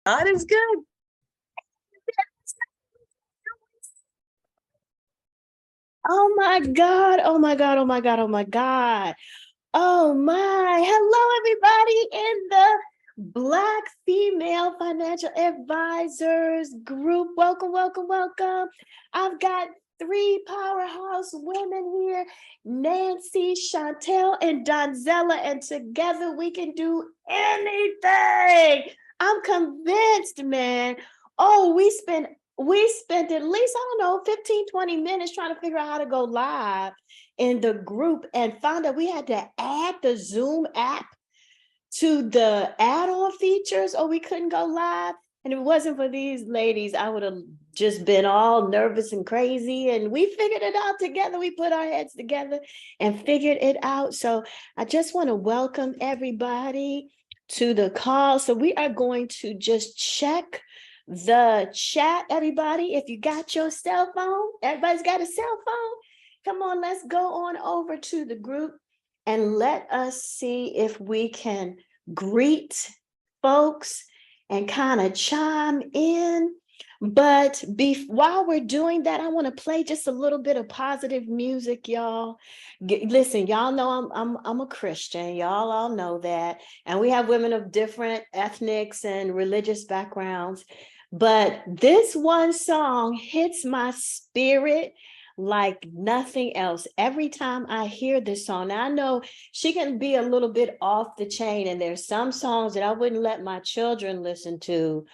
God is good. Oh my God. Oh my God. Oh my God. Oh my God. Oh my. Hello, everybody in the Black Female Financial Advisors group. Welcome, welcome, welcome. I've got three powerhouse women here, Nancy, Chantel, and Donzella, and together we can do anything. I'm convinced, man. Oh, we spent at least, I don't know, 15, 20 minutes trying to figure out how to go live in the group and found out we had to add the Zoom app to the add-on features or we couldn't go live. And if it wasn't for these ladies, I would have just been all nervous and crazy. And we figured it out together. We put our heads together and figured it out. So I just want to welcome everybody to the call. So we are going to just check the chat, everybody. If you got your cell phone, everybody's got a cell phone. Come on, let's go on over to the group and let us see if we can greet folks and kind of chime in. But while we're doing that, I want to play just a little bit of positive music, y'all. Listen, y'all know I'm a Christian. Y'all all know that. And we have women of different ethnics and religious backgrounds. But this one song hits my spirit like nothing else. Every time I hear this song, now I know she can be a little bit off the chain, and there's some songs that I wouldn't let my children listen to.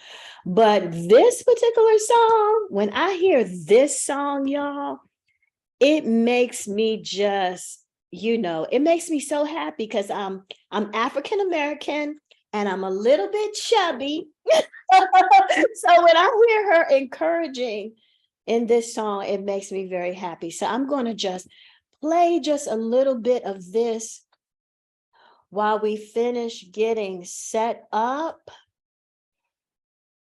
But this particular song, when I hear this song, y'all, it makes me just, it makes me so happy because I'm African American and I'm a little bit chubby. So when I hear her encouraging in this song, it makes me very happy. So I'm going to just play just a little bit of this while we finish getting set up.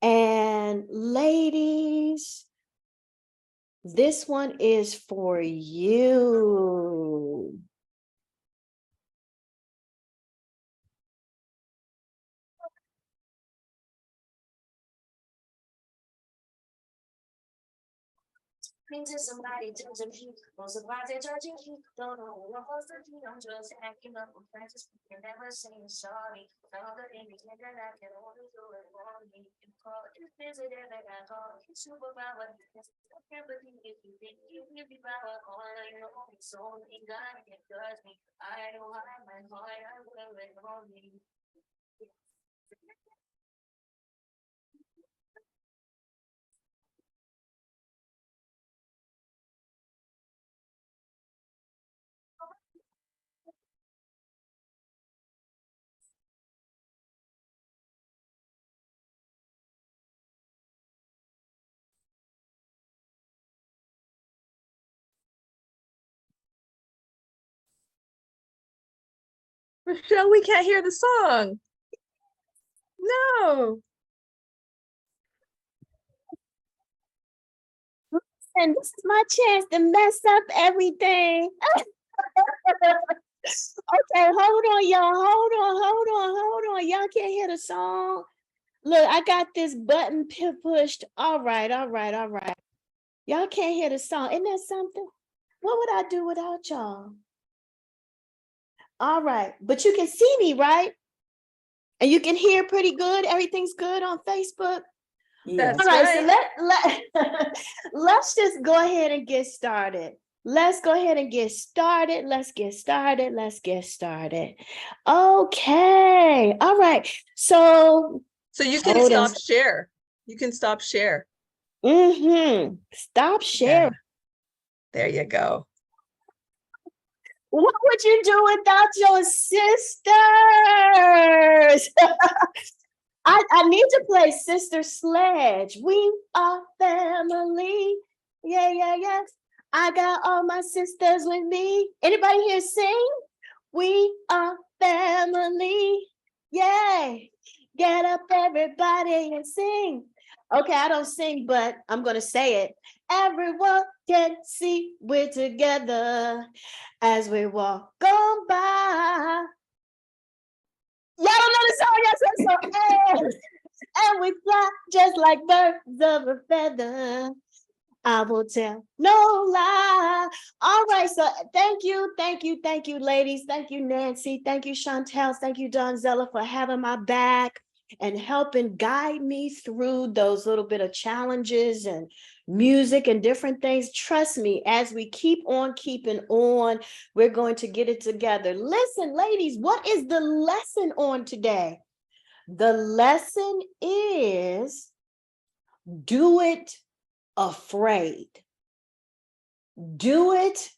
And ladies, this one is for you. Into somebody judging me, most of why they're judging me. Don't know who I'm supposed to be. I'm just acting up with friends. You never saying sorry. All the things that I can only do it for me. You call it visit and I call it superpower. I can't believe it. You think you give me power. All I know is only God can judge me. I know how my heart, I will it on me. Michelle, we can't hear the song. No. And this is my chance to mess up everything. Okay, hold on, y'all. Hold on. Y'all can't hear the song. Look, I got this button pushed. All right. Y'all can't hear the song. Isn't that something? What would I do without y'all? All right, but you can see me, right? And you can hear pretty good. Everything's good on Facebook. That's All right, right. so let's just go ahead and get started. Let's go ahead and get started. Let's get started. Okay. All right. So you can stop share. You can stop share. Stop sharing. Yeah. There you go. What would you do without your sisters? I need to play Sister Sledge. We are family. Yeah. I got all my sisters with me. Anybody here sing? We are family. Yay. Get up, everybody, and sing. Okay, I don't sing, but I'm going to say it. Everyone can see we're together as we walk on by. Y'all don't know the song, yes, so and we fly just like birds of a feather. I will tell no lie. All right, so thank you, ladies. Thank you, Nancy. Thank you, Chantel. Thank you, Donzella, for having my back and helping guide me through those little bit of challenges and music and different things. Trust me, as we keep on keeping on, we're going to get it together. Listen, ladies, what is the lesson on today? The lesson is do it afraid. Do it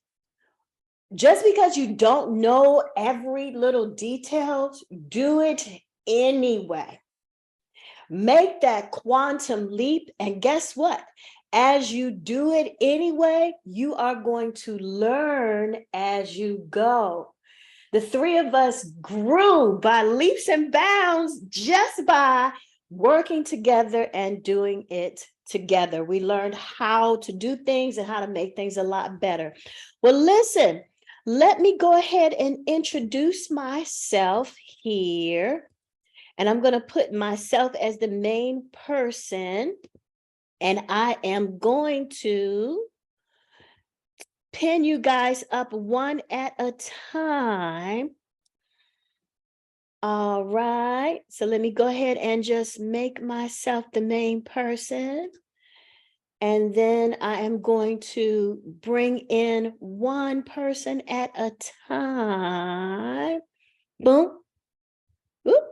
just because you don't know every little detail, do it anyway. Make that quantum leap, and guess what? As you do it anyway, you are going to learn as you go. The three of us grew by leaps and bounds just by working together and doing it together. We learned how to do things and how to make things a lot better. Well, listen, let me go ahead and introduce myself here. And I'm going to put myself as the main person. And I am going to pin you guys up one at a time. All right, so let me go ahead and just make myself the main person. And then I am going to bring in one person at a time. Boom. Whoop.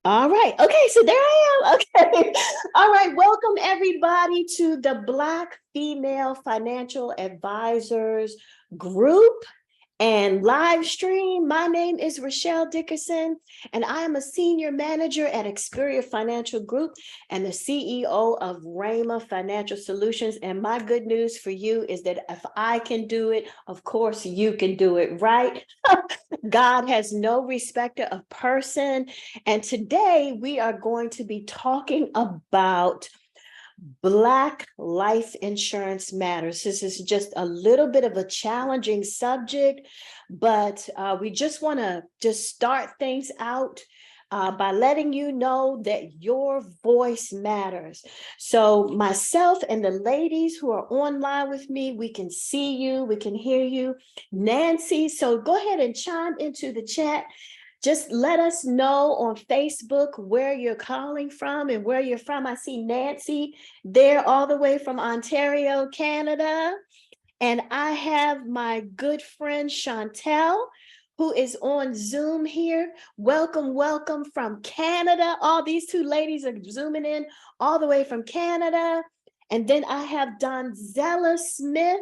All right. Okay, so there I am. Okay. All right. Welcome everybody to the Black Female Financial Advisors group and live stream. My name is Rochelle Dickerson, and I am a senior manager at Experior Financial Group and the CEO of Rama Financial Solutions. And my good news for you is that if I can do it, of course you can do it, right? God has no respecter of person. And today we are going to be talking about Black life insurance matters. This is just a little bit of a challenging subject, but we just want to just start things out by letting you know that your voice matters. So myself and the ladies who are online with me, we can see you, we can hear you. Nancy, so go ahead and chime into the chat. Just let us know on Facebook where you're calling from and where you're from. I see Nancy there all the way from Ontario, Canada. And I have my good friend Chantel, who is on Zoom here. Welcome, welcome from Canada. All these two ladies are zooming in all the way from Canada. And then I have Donzella Smith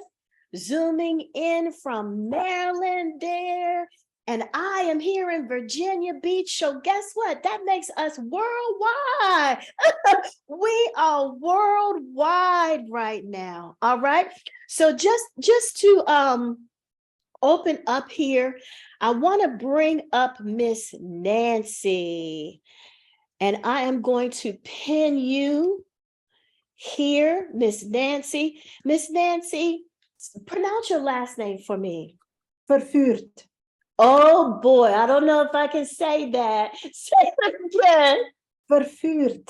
zooming in from Maryland there. And I am here in Virginia Beach. So guess what? That makes us worldwide. We are worldwide right now. All right. So just to open up here, I want to bring up Miss Nancy. And I am going to pin you here, Miss Nancy. Miss Nancy, pronounce your last name for me. Vervuurd. Oh boy, I don't know if I can say that. Say it again. Vervuurd.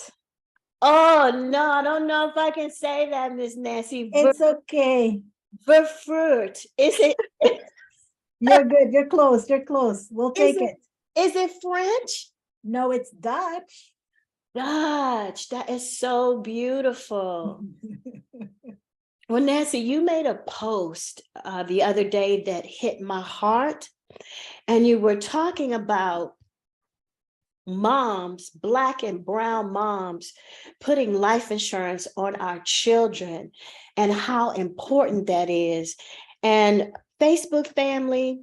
Oh no, I don't know if I can say that, Miss Nancy. It's okay. Verfruit. Is it? You're good. You're close. You're close. We'll take it. Is it French? No, it's Dutch. Dutch. That is so beautiful. Well, Nancy, you made a post the other day that hit my heart, and you were talking about moms, Black and brown moms, putting life insurance on our children and how important that is. And Facebook family,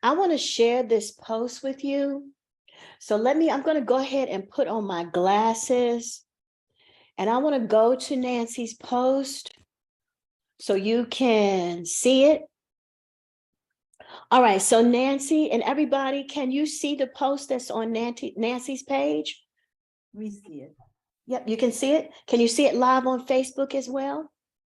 I want to share this post with you. So I'm going to go ahead and put on my glasses, and I want to go to Nancy's post so you can see it. All right, so Nancy and everybody, can you see the post that's on Nancy's page? We see it. Yep, you can see it. Can you see it live on Facebook as well?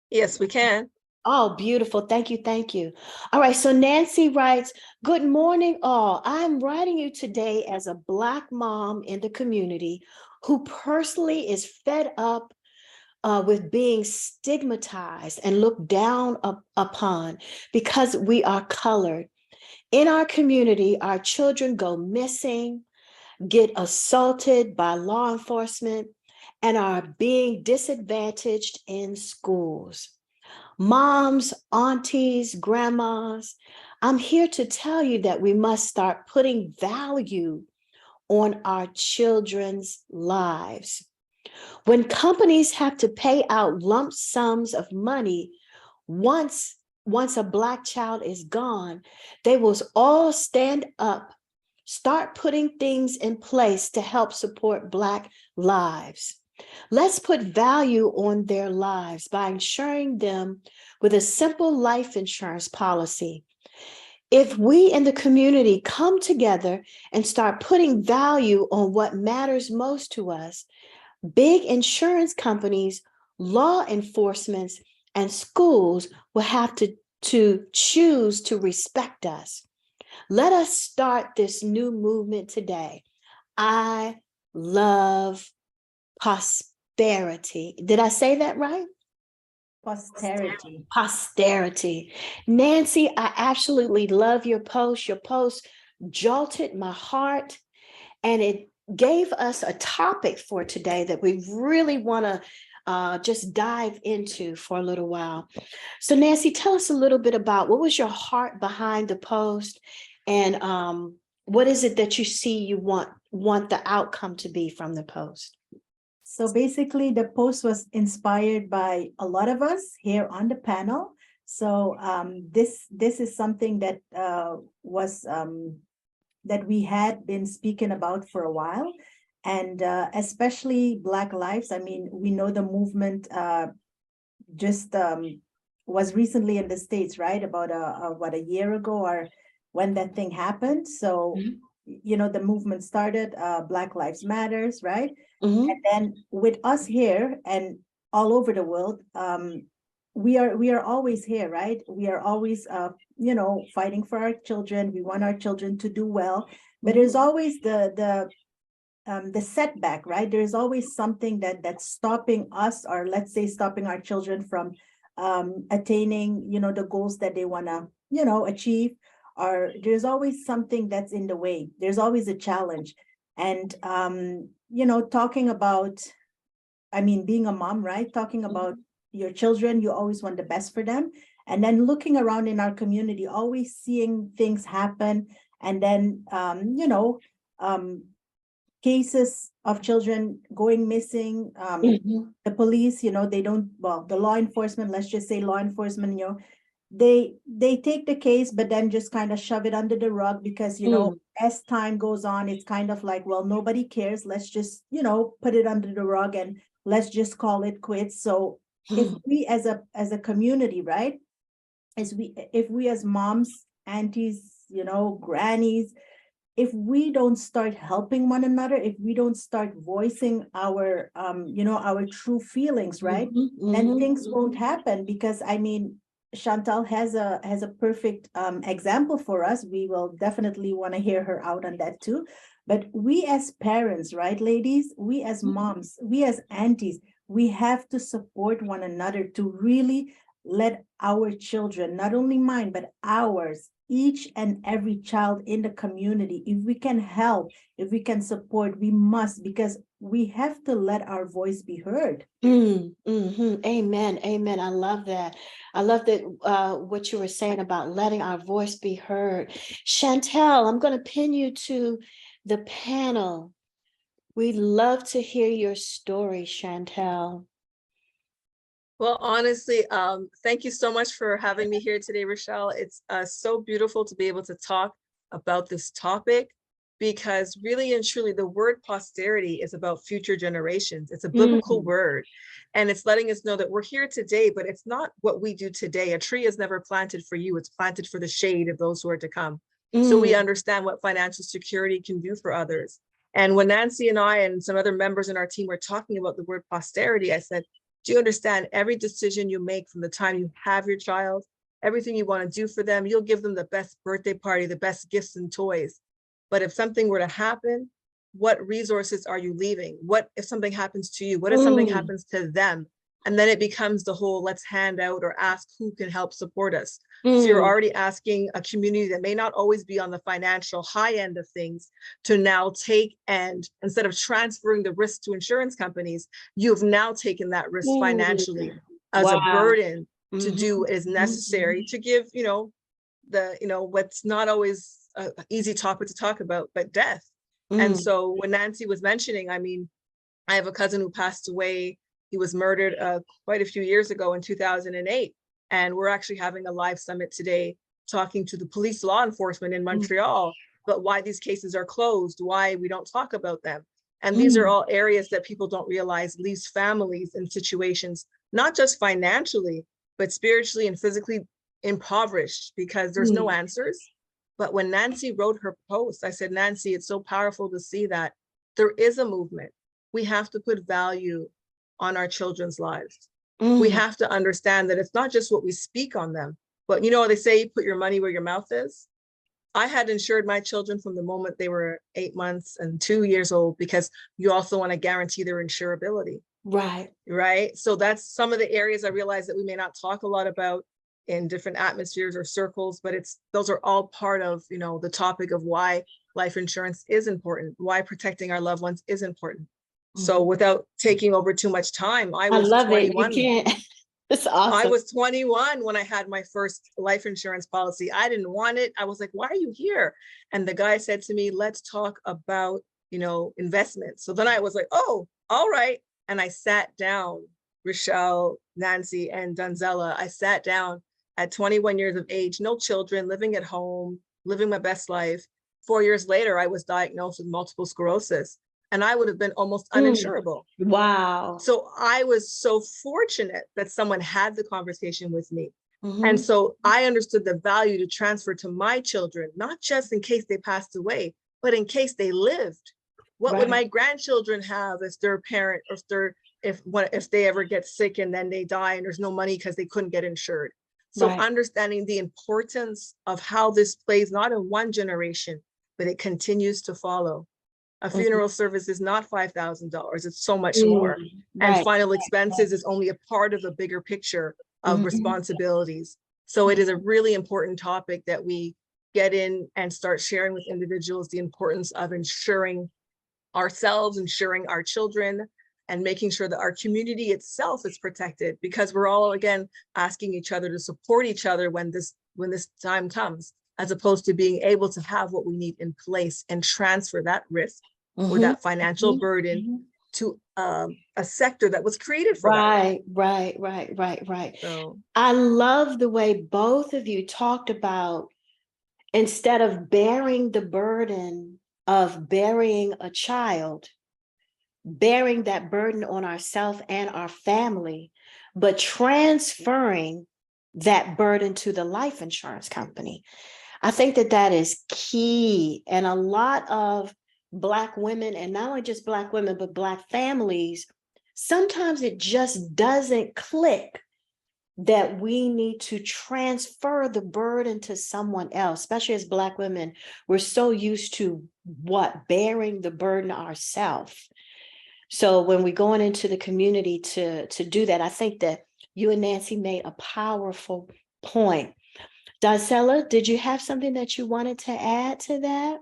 Yes, we can. Oh, beautiful. Thank you. Thank you. All right. So Nancy writes, good morning, all. I'm writing you today as a Black mom in the community who personally is fed up with being stigmatized and looked down upon because we are colored. In our community, our children go missing, get assaulted by law enforcement, and are being disadvantaged in schools. Moms, aunties, grandmas, I'm here to tell you that we must start putting value on our children's lives. When companies have to pay out lump sums of money once a Black child is gone, they will all stand up, start putting things in place to help support Black lives. Let's put value on their lives by insuring them with a simple life insurance policy. If we in the community come together and start putting value on what matters most to us, big insurance companies, law enforcement, and schools will have to choose to respect us. Let us start this new movement today. I love prosperity. Did I say that right? Posterity. Posterity. Nancy, I absolutely love your post. Your post jolted my heart, and it gave us a topic for today that we really want to just dive into for a little while. So Nancy, tell us a little bit about what was your heart behind the post, and what is it that you see you want the outcome to be from the post? So basically, the post was inspired by a lot of us here on the panel. So this is something that was that we had been speaking about for a while, and especially Black lives. I mean, we know the movement just was recently in the States, right? About what, a year ago, or when that thing happened. So you know, the movement started, Black Lives Matters, right? Mhm. And then with us here and all over the world, we are always here, right? We are always you know, fighting for our children. We want our children to do well, but there's always the setback, right? There's always something that's stopping us, or let's say stopping our children from attaining, you know, the goals that they want to, you know, achieve. Or there's always something that's in the way. There's always a challenge. And you know, talking about, I mean, being a mom, right? Talking about your children, you always want the best for them. And then looking around in our community, always seeing things happen. And then, you know, cases of children going missing, Mhm. the police, you know, they don't, well, the law enforcement, let's just say law enforcement, you know, they take the case, but then just kind of shove it under the rug because, you know, as time goes on, it's kind of like, well, nobody cares. Let's just, you know, put it under the rug and let's just call it quits. So if we as a community, right, if we as moms, aunties, you know, grannies, if we don't start helping one another, if we don't start voicing our you know, our true feelings, right, then things won't happen. Because I mean, Chantal has a perfect example for us. We will definitely want to hear her out on that too. But we as parents, right, ladies, we as moms, we as aunties, we have to support one another to really let our children, not only mine, but ours, each and every child in the community, if we can help, if we can support, we must, because we have to let our voice be heard. Amen. Amen. I love that. I love that what you were saying about letting our voice be heard. Chantel, I'm going to pin you to the panel. We'd love to hear your story, Chantel. Well, honestly, thank you so much for having me here today, Rochelle. It's so beautiful to be able to talk about this topic, because really and truly, the word posterity is about future generations. It's a biblical word, and it's letting us know that we're here today, but it's not what we do today. A tree is never planted for you. It's planted for the shade of those who are to come. So we understand what financial security can do for others. And when Nancy and I and some other members in our team were talking about the word posterity, I said, Do you understand every decision you make from the time you have your child, everything you want to do for them, you'll give them the best birthday party, the best gifts and toys. But if something were to happen, what resources are you leaving? What if something happens to you? What if something happens to them? And then it becomes the whole let's hand out or ask who can help support us. So you're already asking a community that may not always be on the financial high end of things to now take, and instead of transferring the risk to insurance companies, you've now taken that risk financially as a burden to do what is necessary to give, what's not always an easy topic to talk about, but death. And so when Nancy was mentioning, I mean, I have a cousin who passed away. He was murdered quite a few years ago in 2008. And we're actually having a live summit today talking to the police law enforcement in Montreal, but why these cases are closed, why we don't talk about them. And these are all areas that people don't realize leaves families in situations, not just financially, but spiritually and physically impoverished because there's no answers. But when Nancy wrote her post, I said, Nancy, it's so powerful to see that there is a movement. We have to put value on our children's lives. We have to understand that it's not just what we speak on them, but they say, put your money where your mouth is. I had insured my children from the moment they were 8 months and 2 years old, because you also want to guarantee their insurability. Right. So that's some of the areas I realize that we may not talk a lot about in different atmospheres or circles, but those are all part of, the topic of why life insurance is important, why protecting our loved ones is important. So without taking over too much time, I was love 21. it. You can't. It's awesome. I was 21 when I had my first life insurance policy. I didn't want it. I was like, why are you here? And the guy said to me, let's talk about, investments. So then I was like, oh, all right. And I sat down, Rochelle, Nancy, and Donzella. I sat down at 21 years of age, no children, living at home, living my best life. 4 years later, I was diagnosed with multiple sclerosis, and I would have been almost uninsurable. Wow. So I was so fortunate that someone had the conversation with me. And so I understood the value to transfer to my children, not just in case they passed away, but in case they lived. What would my grandchildren have if their parent, or if they ever get sick and then they die and there's no money because they couldn't get insured? So understanding the importance of how this plays, not in one generation, but it continues to follow. A funeral service is not $5,000. It's so much more. And final expenses is only a part of the bigger picture of responsibilities. So it is a really important topic that we get in and start sharing with individuals the importance of insuring ourselves, insuring our children, and making sure that our community itself is protected, because we're all, again, asking each other to support each other when this time comes, as opposed to being able to have what we need in place and transfer that risk or that financial burden to a sector that was created for that. Right. So I love the way both of you talked about, instead of bearing the burden of burying a child, bearing that burden on ourselves and our family, but transferring that burden to the life insurance company. I think that is key. And a lot of Black women, and not only just Black women, but Black families, sometimes it just doesn't click that we need to transfer the burden to someone else. Especially as Black women, we're so used to bearing the burden ourselves. So when we're going into the community to do that, I think that you and Nancy made a powerful point. Donzella, did you have something that you wanted to add to that?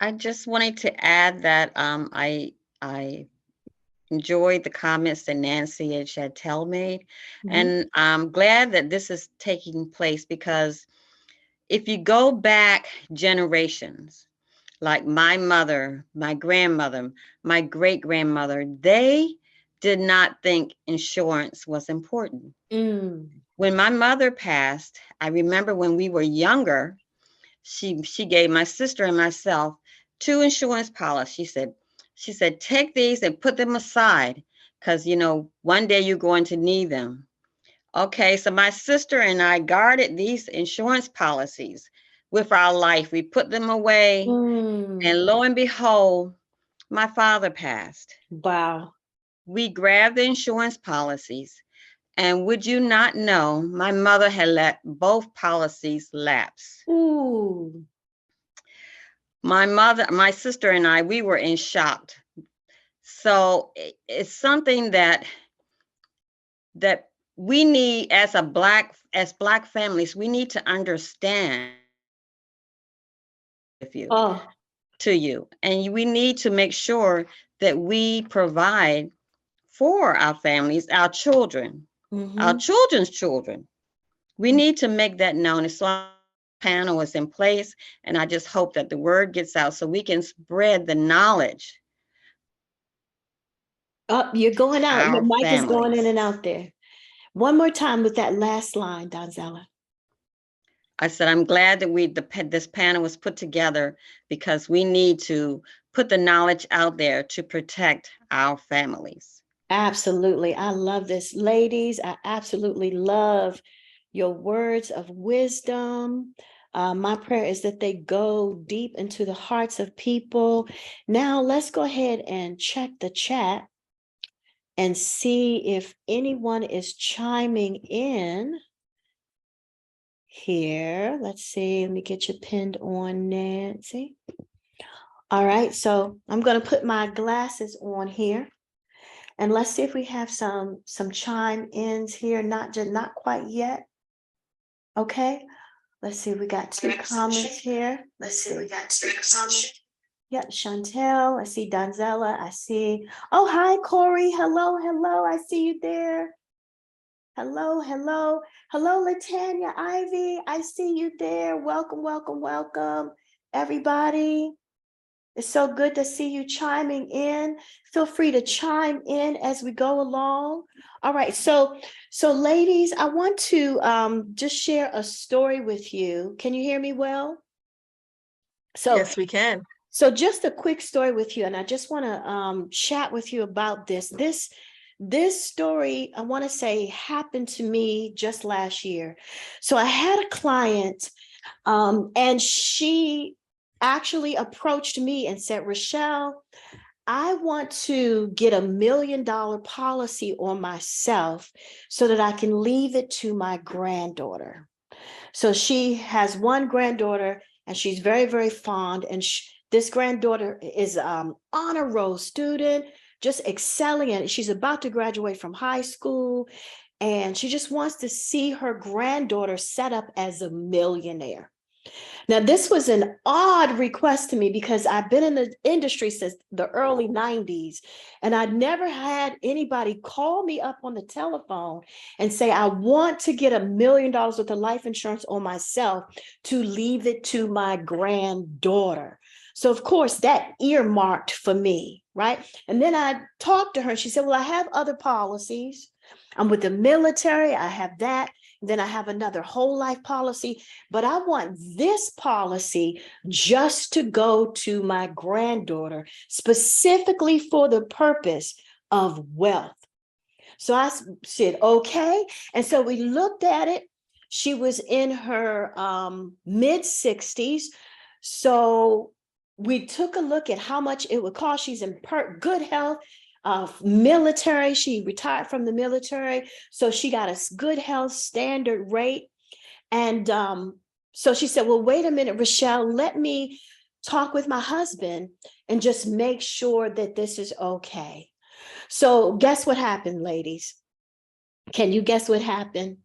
I just wanted to add that I enjoyed the comments that Nancy and Chantel made, and I'm glad that this is taking place, because if you go back generations, like my mother, my grandmother, my great-grandmother, they did not think insurance was important. When my mother passed, I remember when we were younger, she gave my sister and myself 2 insurance policies. She said, take these and put them aside, because, one day you're going to need them. Okay, so my sister and I guarded these insurance policies with our life. We put them away, and lo and behold, my father passed. Wow. we grabbed the insurance policies, and would you not know, my mother had let both policies lapse. Ooh. My sister and I, we were in shock. So it's something that we need as Black families, we need to understand with you. Oh, To you, and we need to make sure that we provide for our families, our children, our mhm. children's children. We need to make that known. And so our panel is in place, and I just hope that the word gets out so we can spread the knowledge. Oh, you're going out. Your Our mic is going in families. and out there. One more time with that last line, Donzella. I said, I'm glad that this panel was put together because we need to put the knowledge out there to protect our families. Absolutely. I love this. Ladies, I absolutely love your words of wisdom. My prayer is that they go deep into the hearts of people. Now, let's go ahead and check the chat and see if anyone is chiming in here. Let's see. Let me get you pinned on, Nancy. All right. So I'm going to put my glasses on here. And let's see if we have some chime ins here, not quite yet. Okay, let's see, we got two comments here. Let's see, we got two comments. Yeah, Chantel, I see Donzella, I see, oh, hi, Corey, hello, I see you there. Hello, Latanya, Ivy, I see you there. Welcome, everybody. It's so good to see you chiming in. Feel free to chime in as we go along. All right, so ladies, I want to just share a story with you. Can you hear me well? So Yes, we can. So just a quick story with you, and I just want to chat with you about this. This story, I want to say, happened to me just last year. So I had a client, and she actually approached me and said, Rochelle, I want to get $1 million policy on myself so that I can leave it to my granddaughter. So she has one granddaughter and she's very, very fond. And this granddaughter is honor roll student, just excelling in it. She's about to graduate from high school. And she just wants to see her granddaughter set up as a millionaire. Now, this was an odd request to me because I've been in the industry since the early 90s, and I never had anybody call me up on the telephone and say, I want to get $1 million worth of life insurance on myself to leave it to my granddaughter. So, of course, that earmarked for me, right? And then I talked to her, and she said, well, I have other policies. I'm with the military, I have that. Then I have another whole life policy, but I want this policy just to go to my granddaughter, specifically for the purpose of wealth. So I said, okay. And so we looked at it. She was in her mid 60s. So we took a look at how much it would cost. She's in good health. Military, she retired from the military, so she got a good health standard rate. And so she said, well, wait a minute, Rochelle, let me talk with my husband and just make sure that this is okay. So guess what happened, ladies? Can you guess what happened?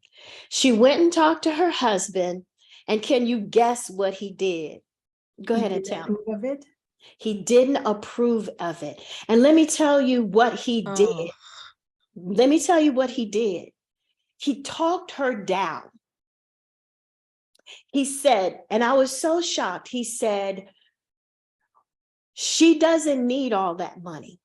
She went and talked to her husband, and can you guess what he did? Go ahead and tell me. Of it. He didn't approve of it. And let me tell you what he did. Let me tell you what he did. He talked her down. He said, and I was so shocked, he said, she doesn't need all that money.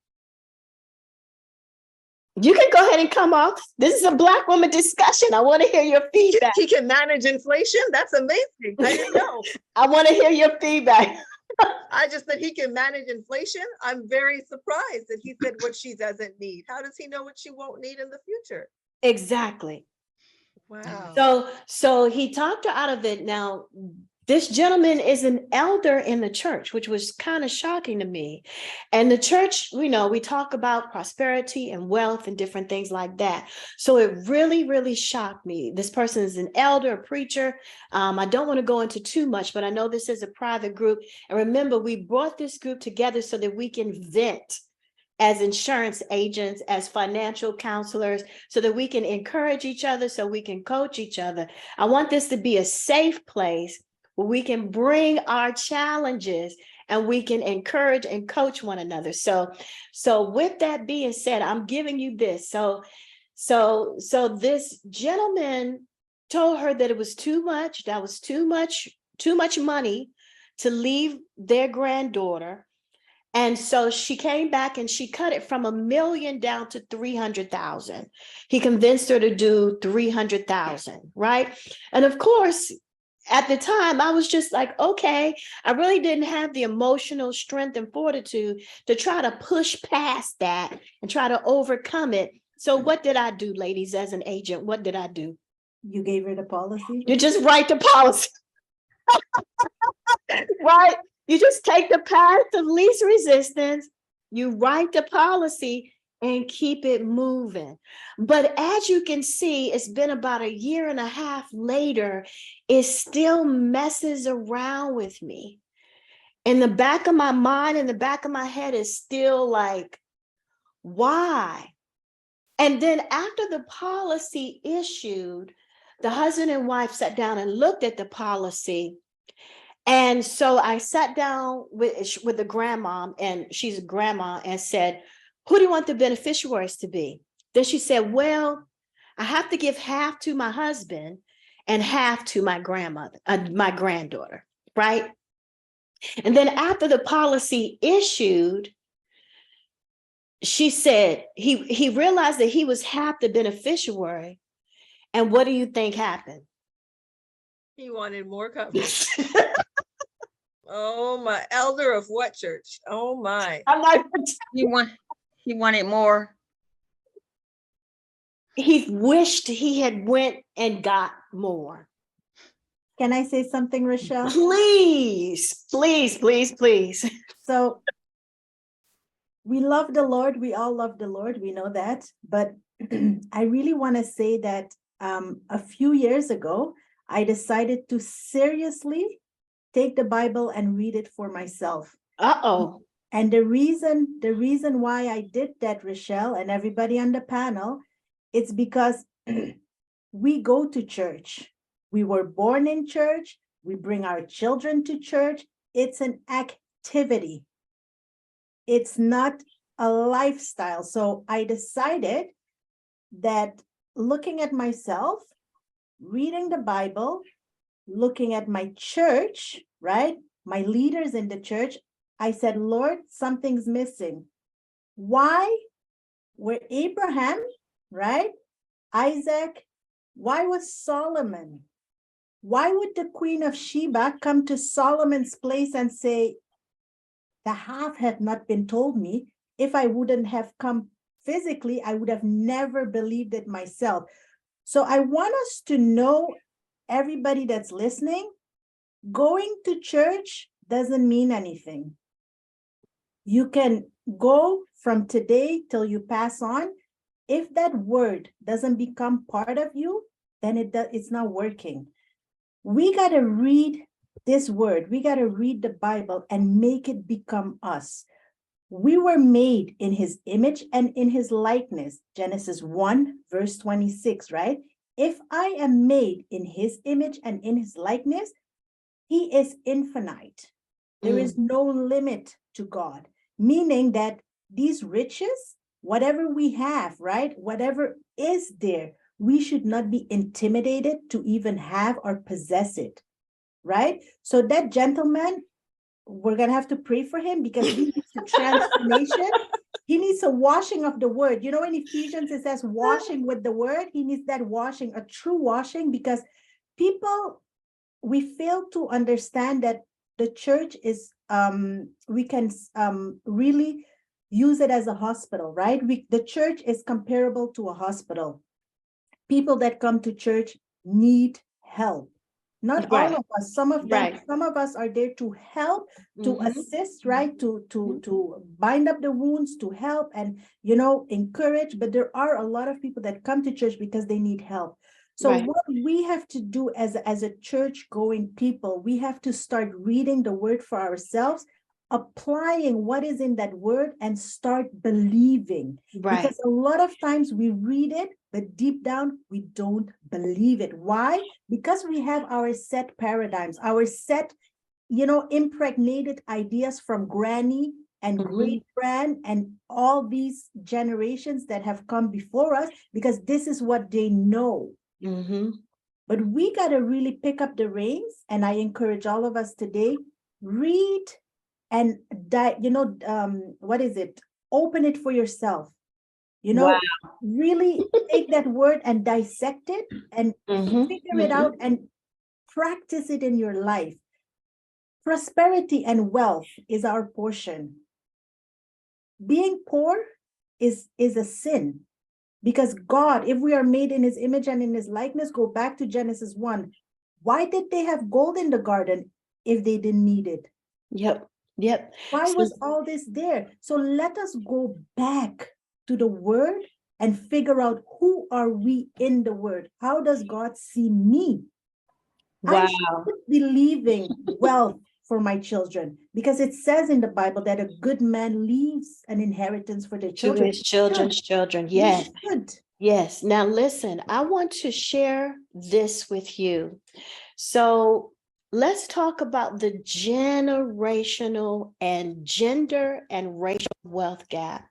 You can go ahead and come off. This is a Black woman discussion. I want to hear your feedback. He can manage inflation? That's amazing. I didn't know. I want to hear your feedback. I just said he can manage inflation. I'm very surprised that he said what she doesn't need. How does he know what she won't need in the future? Exactly. Wow. So he talked her out of it. Now, This gentleman is an elder in the church, which was kind of shocking to me. And the church, we talk about prosperity and wealth and different things like that. So it really, really shocked me. This person is an elder, a preacher. I don't want to go into too much, but I know this is a private group. And remember, we brought this group together so that we can vent as insurance agents, as financial counselors, so that we can encourage each other, so we can coach each other. I want this to be a safe place where we can bring our challenges and we can encourage and coach one another. So with that being said, I'm giving you this. So this gentleman told her that it was too much. That was too much money to leave their granddaughter. And so she came back and she cut it from $1 million down to 300,000. He convinced her to do 300,000, right? And of course, at the time, I was just like, okay, I really didn't have the emotional strength and fortitude to try to push past that and try to overcome it. So what did I do, ladies, as an agent? What did I do? You gave her the policy? You just write the policy. Right? You just take the path of least resistance, you write the policy and keep it moving. But as you can see, it's been about 1.5 years later, it still messes around with me. In the back of my mind, in the back of my head is still like, why? And then after the policy issued, the husband and wife sat down and looked at the policy. And so I sat down with the grandma, and she's a grandma, and said, who do you want the beneficiaries to be? Then she said, well, I have to give half to my husband and half to my my granddaughter, right? And then after the policy issued, she said, he realized that he was half the beneficiary. And what do you think happened? He wanted more coverage. Oh my, elder of what church? Oh my. I'm like, He wanted more. he wished he had went and got more. Can I say something, Rochelle? Please, please, please, please. So we love the Lord. We all love the Lord. We know that. But I really want to say that a few years ago, I decided to seriously take the Bible and read it for myself. Uh-oh. And the reason why I did that, Rochelle, and everybody on the panel, it's because we go to church. We were born in church. We bring our children to church. It's an activity. It's not a lifestyle. So I decided that looking at myself, reading the Bible, looking at my church, right? My leaders in the church, I said, Lord, something's missing. Why were Abraham, right? Isaac, why was Solomon? Why would the Queen of Sheba come to Solomon's place and say, the half had not been told me? If I wouldn't have come physically, I would have never believed it myself. So I want us to know, everybody that's listening, going to church doesn't mean anything. You can go from today till you pass on. If that word doesn't become part of you, then it's not working. We got to read this word. We got to read the Bible and make it become us. We were made in his image and in his likeness. Genesis 1, verse 26, right? If I am made in his image and in his likeness, he is infinite. There is no limit to God, meaning that these riches, whatever we have, right? Whatever is there, we should not be intimidated to even have or possess it, right? So that gentleman, we're going to have to pray for him because he needs a transformation. He needs a washing of the word. You know, in Ephesians, it says washing with the word. He needs that washing, a true washing, because people, we fail to understand that the church is, we can really use it as a hospital, right? The church is comparable to a hospital. People that come to church need help. Not Right. all of us. Some of them, Right. some of us are there to help, to Mhm. assist, right? To Mhm. to bind up the wounds, to help and encourage. But there are a lot of people that come to church because they need help. So Right. what we have to do as a church going people, we have to start reading the word for ourselves, applying what is in that word, and start believing. Right. Because a lot of times we read it, but deep down we don't believe it. Why? Because we have our set paradigms, our set, impregnated ideas from granny and Mhm. great grand and all these generations that have come before us, because this is what they know. Mhm. But we got to really pick up the reins. And I encourage all of us today, read and what is it? Open it for yourself. Wow. Really take that word and dissect it and Mhm. figure it Mhm. out and practice it in your life. Prosperity and wealth is our portion. Being poor is a sin, because God, if we are made in his image and in his likeness, go back to Genesis 1. Why did they have gold in the garden if they didn't need it? Yep. Yep. Why So, was all this there? So let us go back to the word and figure out, who are we in the word? How does God see me? I wow. should be leaving wealth for my children, because it says in the Bible that a good man leaves an inheritance for their To children. his children's children. We Yes. should. Yes. Now listen, I want to share this with you. So let's talk about the generational and gender and racial wealth gap.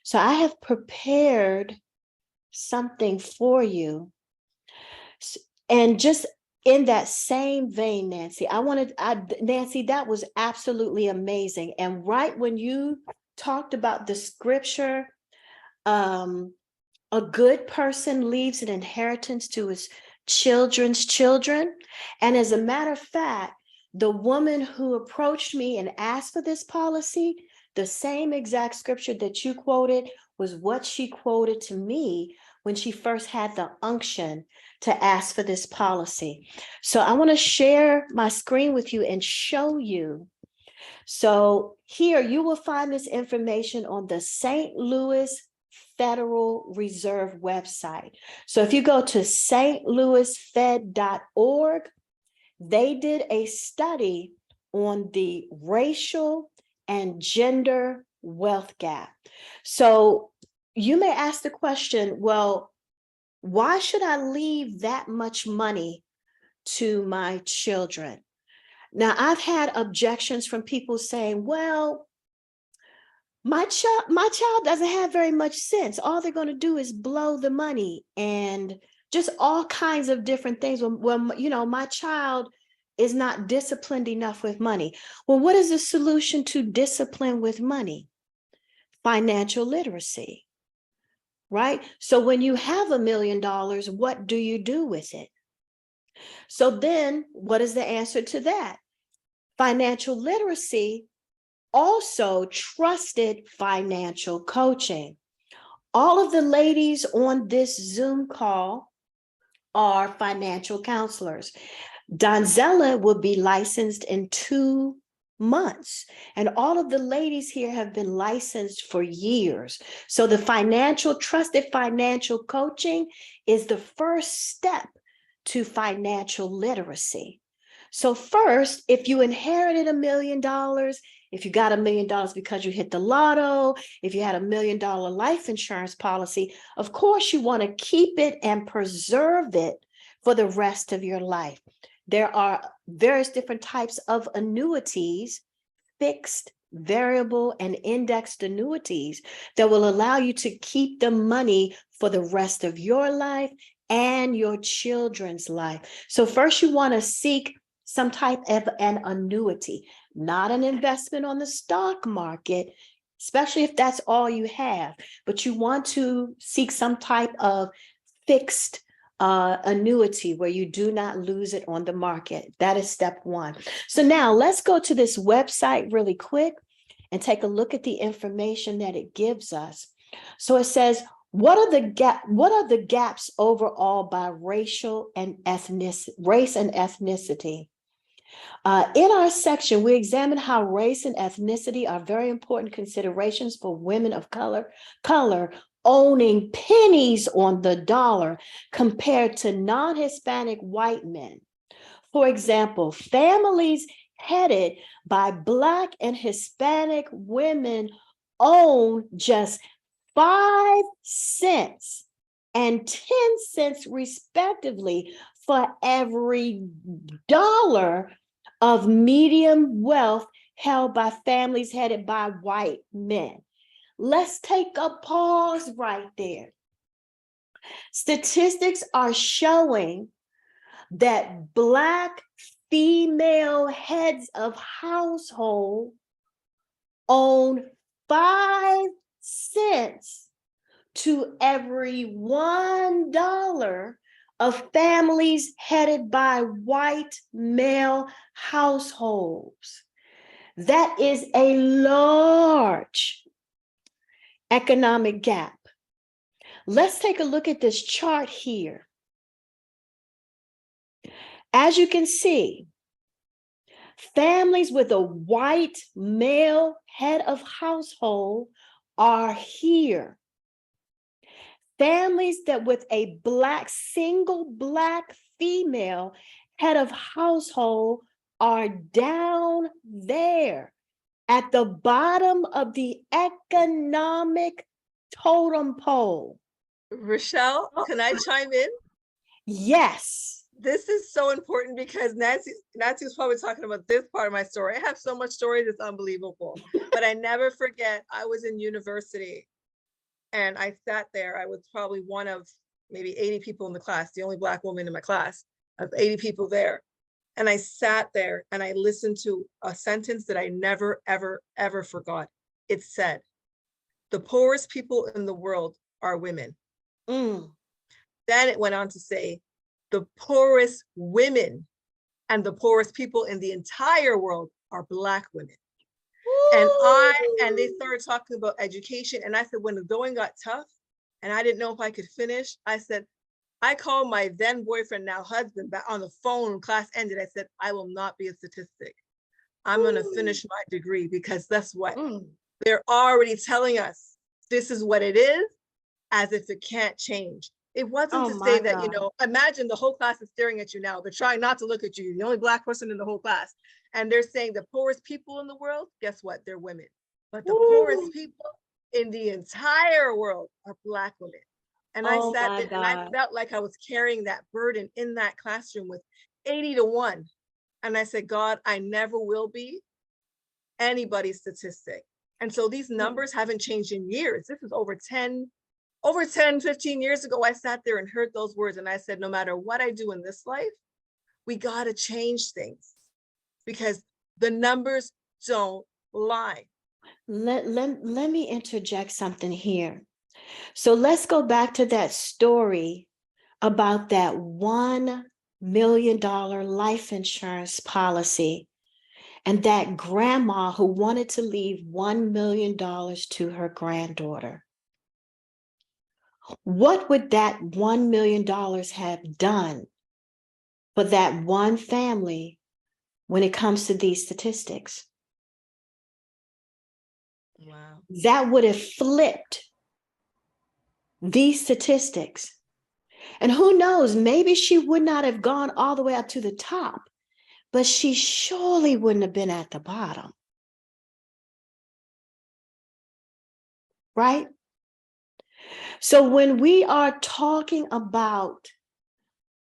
So I have prepared something for you. And just in that same vein, Nancy, Nancy, that was absolutely amazing. And right when you talked about the scripture, a good person leaves an inheritance to his children's children. And as a matter of fact, the woman who approached me and asked for this policy, the same exact scripture that you quoted was what she quoted to me when she first had the unction to ask for this policy. So I want to share my screen with you and show you. So here you will find this information on the St. Louis Federal Reserve website. So if you go to stlouisfed.org, they did a study on the racial and gender wealth gap. So you may ask the question, well, why should I leave that much money to my children? Now, I've had objections from people saying, well, my child doesn't have very much sense. All they're going to do is blow the money and just all kinds of different things. When my child is not disciplined enough with money. Well, what is the solution to discipline with money? Financial literacy, right? So when you have $1 million, what do you do with it? So then what is the answer to that? Financial literacy, also trusted financial coaching. All of the ladies on this Zoom call are financial counselors. Donzella will be licensed in 2 months. And all of the ladies here have been licensed for years. So the trusted financial coaching is the first step to financial literacy. So first, if you inherited $1 million, if you got $1 million because you hit the lotto, if you had $1 million life insurance policy, of course you want to keep it and preserve it for the rest of your life. There are various different types of annuities, fixed, variable, and indexed annuities that will allow you to keep the money for the rest of your life and your children's life. So first you want to seek some type of an annuity, not an investment on the stock market, especially if that's all you have, but you want to seek some type of fixed annuity where you do not lose it on the market. That is step one. So now let's go to this website really quick and take a look at the information that it gives us. So it says, What are the gaps overall by race and ethnicity? In our section, we examine how race and ethnicity are very important considerations for women of color owning pennies on the dollar compared to non-Hispanic white men. For example, families headed by Black and Hispanic women own just 5 cents and 10 cents respectively for every dollar of medium wealth held by families headed by white men. Let's take a pause right there. Statistics are showing that Black female heads of household own 5 cents to every $1 of families headed by white male households. That is a large economic gap. Let's take a look at this chart here. As you can see, families with a white male head of household are here. Families that with a single Black female head of household are down there at the bottom of the economic totem pole. Rochelle, can I chime in? Yes. This is so important because Nancy was probably talking about this part of my story. I have so much stories, it's unbelievable. But I never forget, I was in university and I sat there. I was probably one of maybe 80 people in the class, the only Black woman in my class of 80 people there. And I sat there and I listened to a sentence that I never, ever, ever forgot. It said, "The poorest people in the world are women." Then it went on to say, "The poorest women and the poorest people in the entire world are Black women." And they started talking about education. And I said, when the going got tough and I didn't know if I could finish, I said, I called my then boyfriend, now husband, back on the phone when class ended. I said, I will not be a statistic. I'm going to finish my degree because that's what they're already telling us. This is what it is, as if it can't change. It wasn't to say that, imagine the whole class is staring at you now. They're trying not to look at you. The only Black person in the whole class. And they're saying the poorest people in the world, guess what? They're women. But the poorest people in the entire world are Black women. And I sat there and I felt like I was carrying that burden in that classroom with 80 to 1. And I said, God, I never will be anybody's statistic. And so these numbers haven't changed in years. This is over 10, 15 years ago. I sat there and heard those words. And I said, no matter what I do in this life, we got to change things because the numbers don't lie. Let me interject something here. So let's go back to that story about that $1 million life insurance policy and that grandma who wanted to leave $1 million to her granddaughter. What would that $1 million have done for that one family when it comes to these statistics? Wow. That would have flipped these statistics. And who knows, maybe she would not have gone all the way up to the top, but she surely wouldn't have been at the bottom. Right? So when we are talking about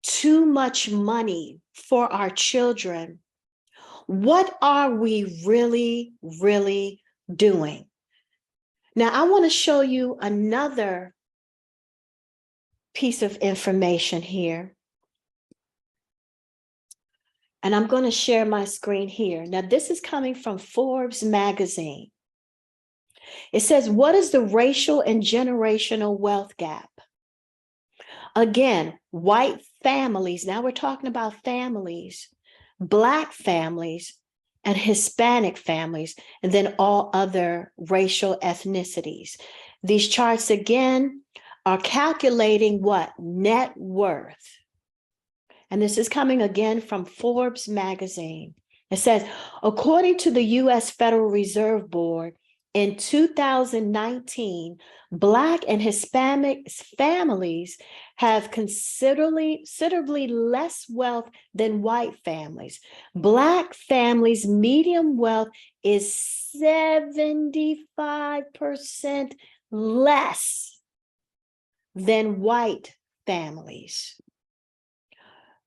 too much money for our children, what are we really, really doing? Now, I want to show you another piece of information here. And I'm going to share my screen here. Now, this is coming from Forbes magazine. It says, what is the racial and generational wealth gap? Again, white families, now we're talking about families, Black families, and Hispanic families, and then all other racial ethnicities. These charts, again, are calculating what? Net worth. And this is coming again from Forbes magazine. It says, according to the U.S. Federal Reserve Board, in 2019, Black and Hispanic families have considerably less wealth than white families. Black families' median wealth is 75% less than white families.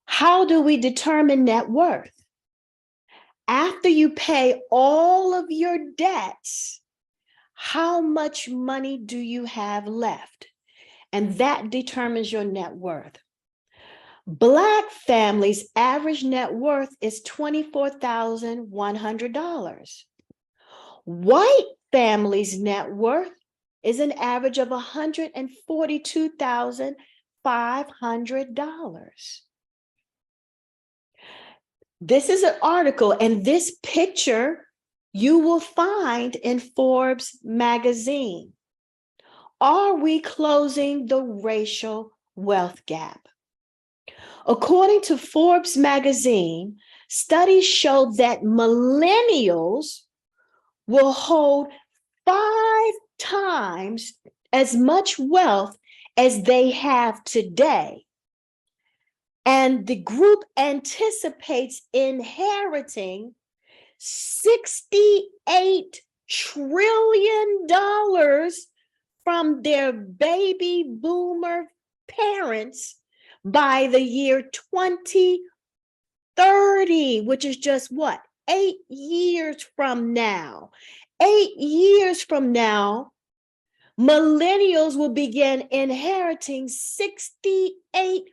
How do we determine net worth? After you pay all of your debts, how much money do you have left? And that determines your net worth. Black families' average net worth is $24,100. White families' net worth is an average of $142,500. This is an article, and this picture you will find in Forbes magazine. Are we closing the racial wealth gap? According to Forbes magazine, studies show that millennials will hold 5 times as much wealth as they have today. And the group anticipates inheriting $68 trillion from their baby boomer parents by the year 2030, which is just what? 8 years from now. 8 years from now, millennials will begin inheriting $68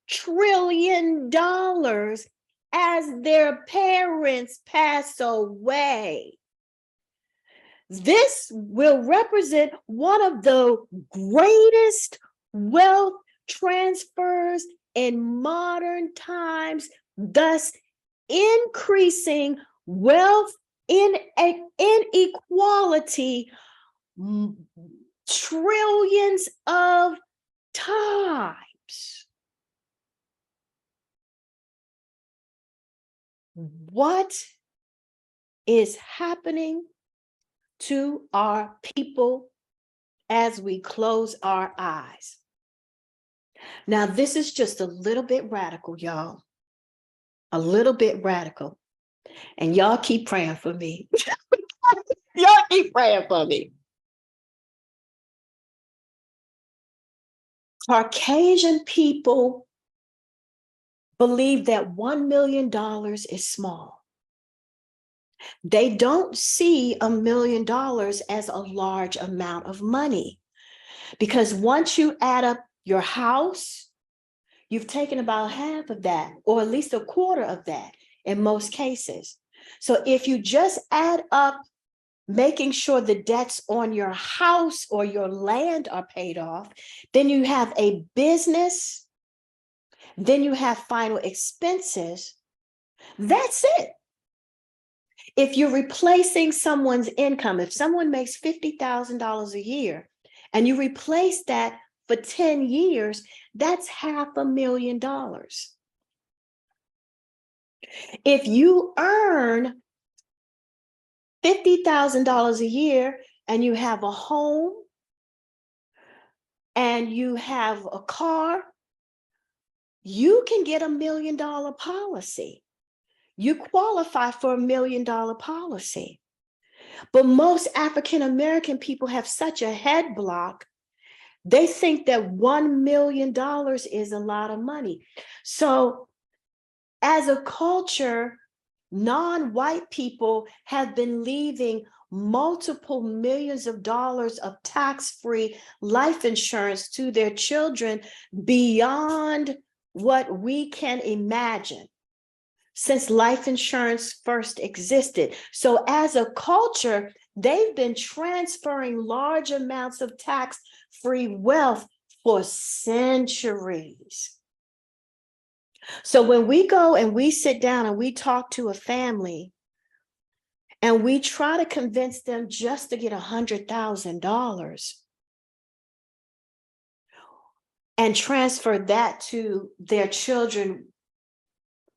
trillion as their parents pass away. This will represent one of the greatest wealth transfers in modern times, thus increasing wealth inequality trillions of times. What is happening to our people as we close our eyes? Now, this is just a little bit radical, y'all. A little bit radical. And y'all keep praying for me. Y'all keep praying for me. Caucasian people believe that $1 million is small. They don't see $1 million as a large amount of money, because once you add up your house, you've taken about half of that, or at least a quarter of that in most cases. So if you just add up making sure the debts on your house or your land are paid off, then you have a business, then you have final expenses. That's it. If you're replacing someone's income, if someone makes $50,000 a year and you replace that for 10 years, that's $500,000. If you earn $50,000 a year and you have a home and you have a car, you can get $1 million policy. You qualify for $1 million policy. But most African-American people have such a head block. They think that $1 million is a lot of money. So as a culture, non-white people have been leaving multiple millions of dollars of tax-free life insurance to their children beyond what we can imagine since life insurance first existed. So as a culture, they've been transferring large amounts of tax-free wealth for centuries. So when we go and we sit down and we talk to a family and we try to convince them just to get $100,000, and transfer that to their children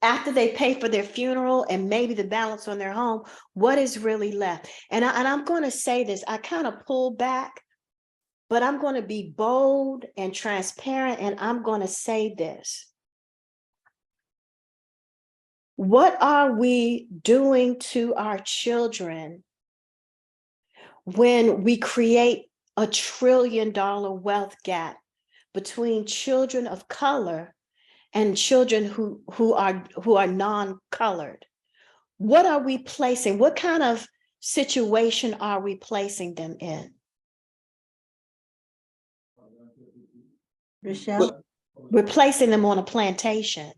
after they pay for their funeral and maybe the balance on their home, what is really left? And I'm going to say this, I kind of pull back, but I'm going to be bold and transparent, and I'm going to say this. What are we doing to our children when we create a $1 trillion wealth gap between children of color and children who are non-colored? What are we placing? What kind of situation are we placing them in? Rochelle? We're placing them on a plantation.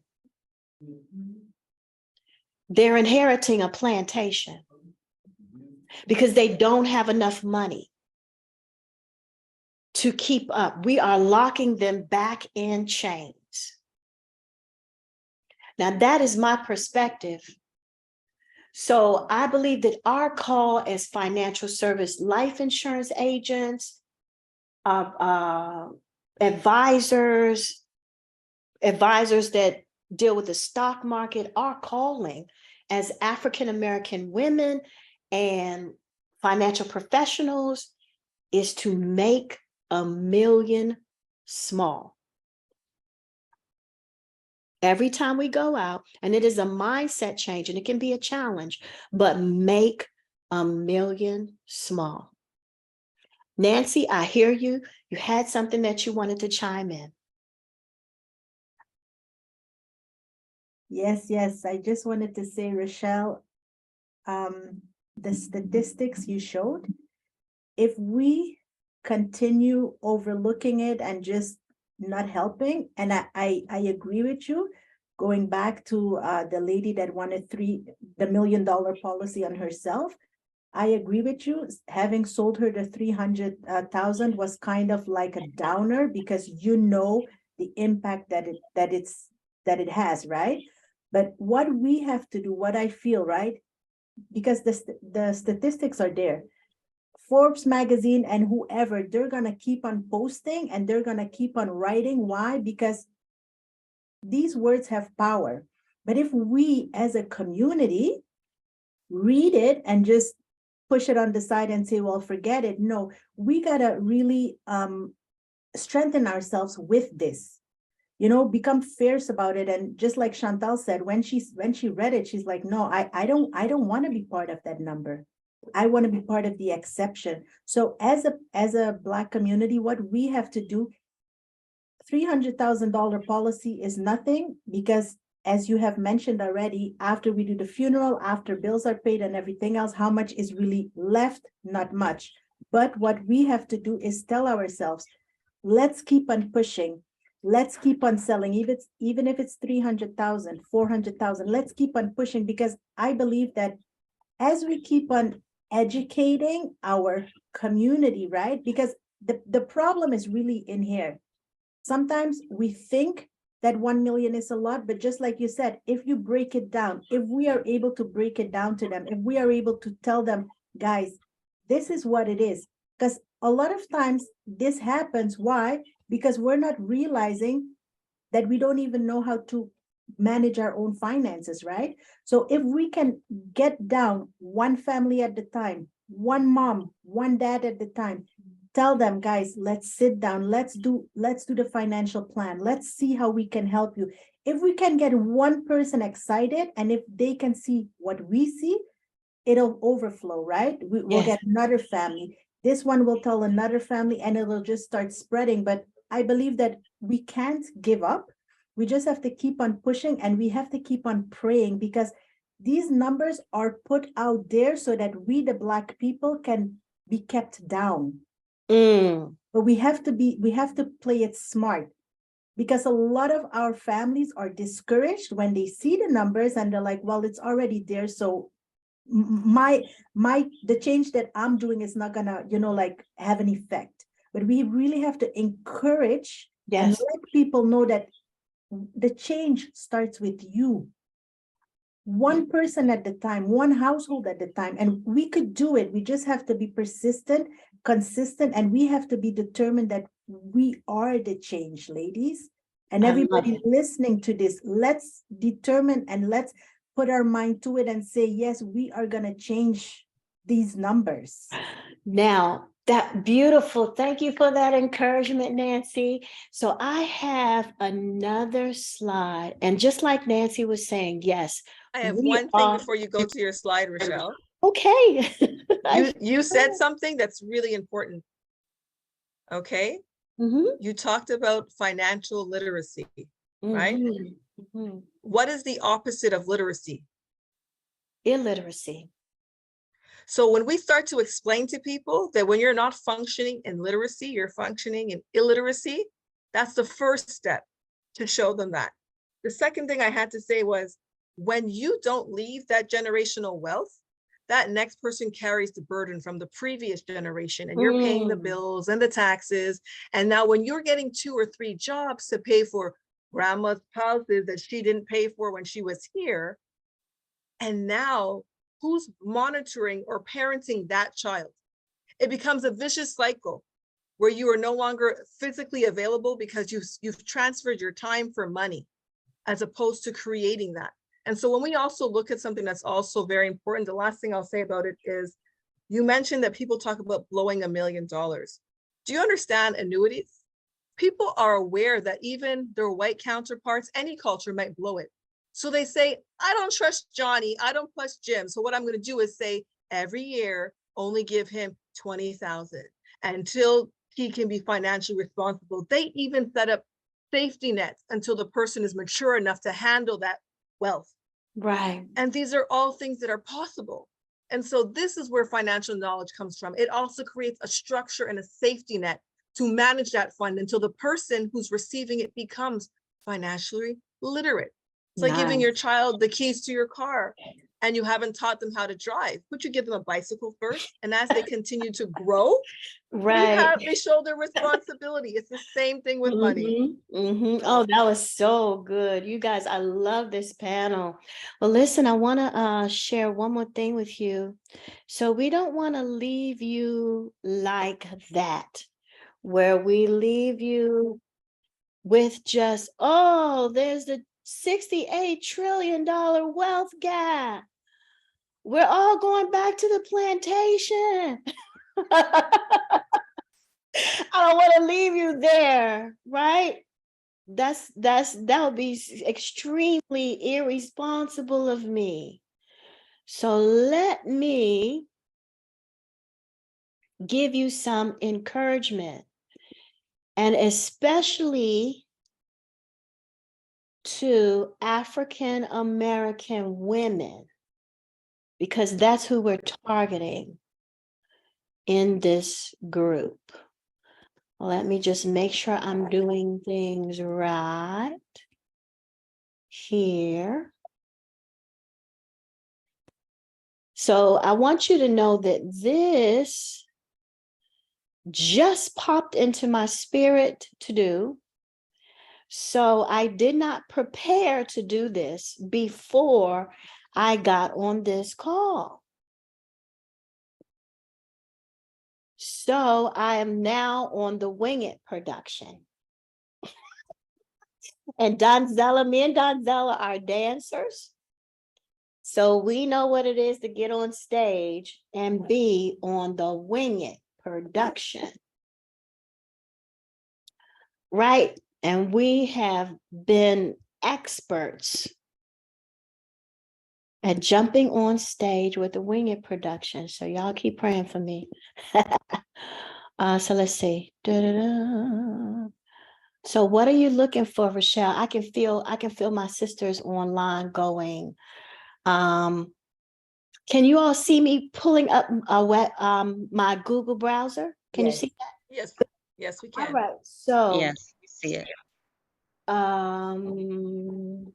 They're inheriting a plantation because they don't have enough money to keep up. We are locking them back in chains. Now, that is my perspective. So I believe that our call as financial service life insurance agents, advisors that deal with the stock market, our calling as African-American women and financial professionals is to make $1 million small. Every time we go out, and it is a mindset change and it can be a challenge, but make $1 million small. Nancy, I hear you. You had something that you wanted to chime in. Yes, I just wanted to say, Rochelle, the statistics you showed, if we continue overlooking it and just not helping, and I agree with you, going back to the lady that wanted the $1 million policy on herself, I agree with you. Having sold her the 300,000 was kind of like a downer because you know the impact that it has, right? But what we have to do, what I feel, right? Because the statistics are there. Forbes magazine and whoever, they're gonna keep on posting and they're gonna keep on writing. Why? Because these words have power. But if we as a community read it and just push it on the side and say, well, forget it. No, we gotta really strengthen ourselves with this, become fierce about it. And just like Chantal said, when she read it, she's like, no, I don't want to be part of that number. I want to be part of the exception. So as a Black community, what we have to do, $300,000 policy is nothing, because as you have mentioned already, after we do the funeral, after bills are paid and everything else, how much is really left? Not much. But what we have to do is tell ourselves, let's keep on pushing. Let's keep on selling, even if it's 300,000, 400,000, let's keep on pushing, because I believe that as we keep on educating our community, right? Because the problem is really in here. Sometimes we think that 1 million is a lot, but just like you said, if you break it down, if we are able to break it down to them, if we are able to tell them, guys, this is what it is. Because a lot of times this happens. Why? Because we're not realizing that we don't even know how to manage our own finances, right? So if we can get down one family at the time, one mom, one dad at the time, tell them, guys, let's sit down, let's do the financial plan, let's see how we can help you. If we can get one person excited, and if they can see what we see, it'll overflow, right? We'll get another family. This one will tell another family, and it'll just start spreading. But I believe that we can't give up. We just have to keep on pushing, and we have to keep on praying, because these numbers are put out there so that we, the Black people, can be kept down. But we have to play it smart, because a lot of our families are discouraged when they see the numbers and they're like, well, it's already there. So the change that I'm doing is not gonna, like have an effect. But we really have to encourage and let people know that the change starts with you. One person at the time, one household at the time, and we could do it. We just have to be persistent, consistent, and we have to be determined that we are the change, ladies. And I love everybody it. listening to this, let's determine and let's put our mind to it and say, yes, we are going to change these numbers. Now, that beautiful. Thank you for that encouragement, Nancy. So I have another slide. And just like Nancy was saying, yes, I have we one thing are before you go to your slide, Rochelle. okay. You said something that's really important. Okay, Mhm, you talked about financial literacy, right? mhm, mhm. What is the opposite of literacy? Illiteracy. So when we start to explain to people that when you're not functioning in literacy, you're functioning in illiteracy, that's the first step to show them that. The second thing I had to say was, when you don't leave that generational wealth, that next person carries the burden from the previous generation, and you're paying the Mm, bills and the taxes. And now when you're getting 2 or 3 jobs to pay for grandma's houses that she didn't pay for when she was here, and now who's monitoring or parenting that child? It becomes a vicious cycle where you are no longer physically available because you've transferred your time for money as opposed to creating that. And so when we also look at something that's also very important, the last thing I'll say about it is, you mentioned that people talk about blowing $1 million. Do you understand annuities? People are aware that even their white counterparts, any culture might blow it. So they say, I don't trust Johnny, I don't trust Jim. So what I'm going to do is say every year, only give him 20,000 until he can be financially responsible. They even set up safety nets until the person is mature enough to handle that wealth. right. And these are all things that are possible. And so this is where financial knowledge comes from. It also creates a structure and a safety net to manage that fund until the person who's receiving it becomes financially literate. It's like giving your Nice. child the keys to your car and you haven't taught them how to drive. But you give them a bicycle first, and as they continue to grow, Right. they show their responsibility. It's the same thing with money. Oh, So that was so good. You guys, I love this panel. Well, listen, I want to share one more thing with you. So we don't want to leave you like that, where we leave you with just, oh, there's the $68 trillion wealth gap. We're all going back to the plantation. I don't want to leave you there, right? That would be extremely irresponsible of me. So let me give you some encouragement, and especially to African American women, because that's who we're targeting in this group. Let me just make sure I'm doing things right here. So I want you to know that this just popped into my spirit to do. So I did not prepare to do this before I got on this call. So I am now on the Wing It production. And Donzella, me and Donzella are dancers. So we know what it is to get on stage and be on the Wing It production. Right. And we have been experts at jumping on stage with the Wing It production. So y'all keep praying for me. So let's see. Da-da-da. So what are you looking for, Rochelle? I can feel my sisters online going. Can you all see me pulling up my Google browser? Can you Yes. see that? yes, yes, we All can. right. So Yes, you see it. um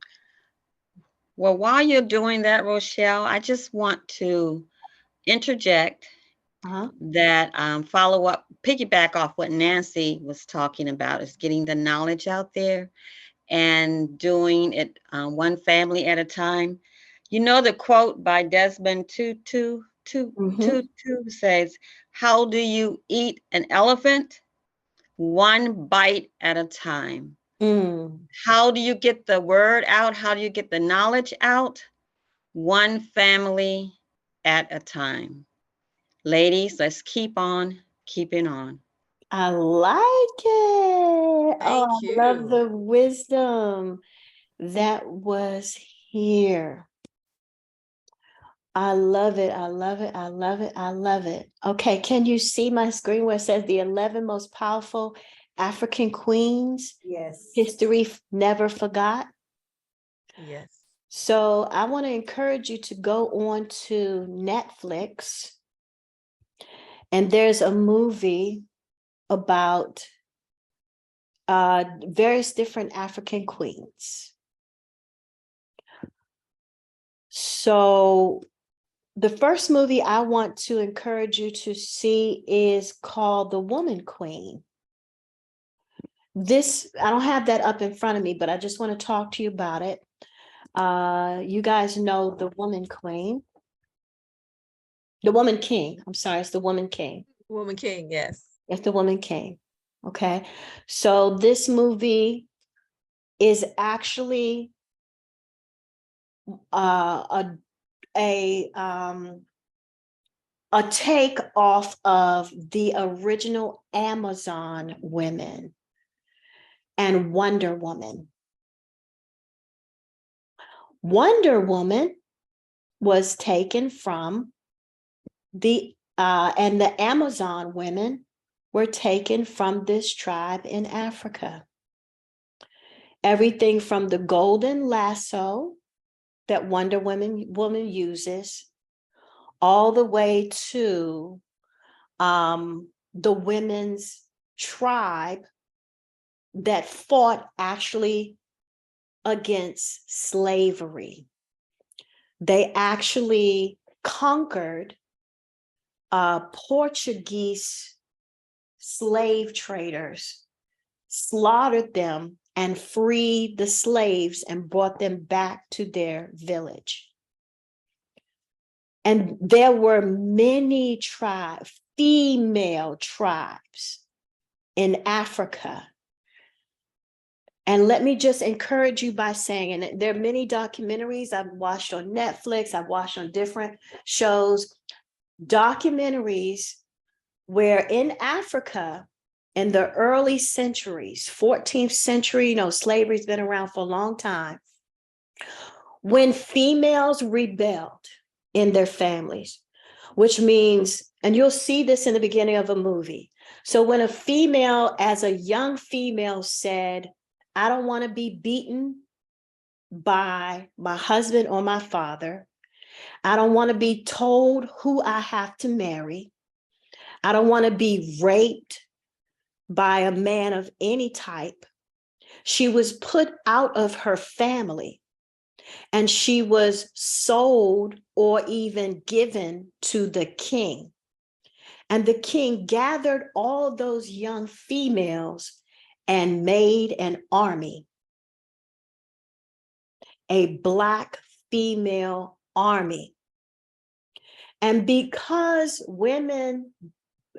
Well, while you're doing that, Rochelle, I just want to interject uh-huh. that follow up, piggyback off what Nancy was talking about, is getting the knowledge out there and doing it one family at a time. You know, the quote by Desmond Tutu Mhm. says, "How do you eat an elephant? one bite at a time. Mm. How do you get the word out? How do you get the knowledge out? One family at a time. Ladies, let's keep on keeping on. I like it. Thank Oh, I love you. the wisdom that was here. I love it. I love it. I love it. I love it. Okay, can you see my screen where it says the 11 most powerful African queens Yes. history never forgot? Yes. So I want to encourage you to go on to Netflix, and there's a movie about various different African queens. So the first movie I want to encourage you to see is called The Woman Queen. This, I don't have that up in front of me, but I just want to talk to you about it. You guys know The Woman Queen. The Woman King. I'm sorry, it's The Woman King. Woman King, yes. It's The Woman King. Okay. So this movie is actually a take off of the original Amazon women and Wonder Woman. Wonder Woman was taken from and the Amazon women were taken from this tribe in Africa. Everything from the golden lasso that Wonder Woman uses, all the way to the women's tribe that fought actually against slavery. They actually conquered Portuguese slave traders, slaughtered them, and freed the slaves and brought them back to their village. And there were many tribes, female tribes in Africa. And let me just encourage you by saying, and there are many documentaries I've watched on Netflix, I've watched on different shows, documentaries where in Africa, in the early centuries, 14th century, slavery's been around for a long time. When females rebelled in their families, which means, and you'll see this in the beginning of a movie. So when a female, as a young female, said, I don't want to be beaten by my husband or my father. I don't want to be told who I have to marry. I don't want to be raped by a man of any type. She was put out of her family and she was sold or even given to the king. And the king gathered all those young females and made an army, a Black female army. And because women,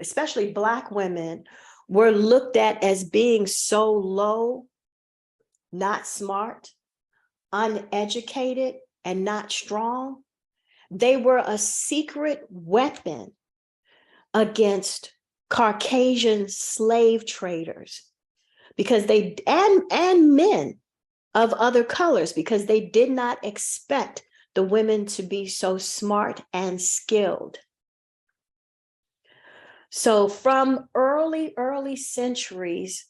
especially Black women, were looked at as being so low, not smart, uneducated, and not strong, they were a secret weapon against Caucasian slave traders, because they, and men of other colors, because they did not expect the women to be so smart and skilled. So from early centuries,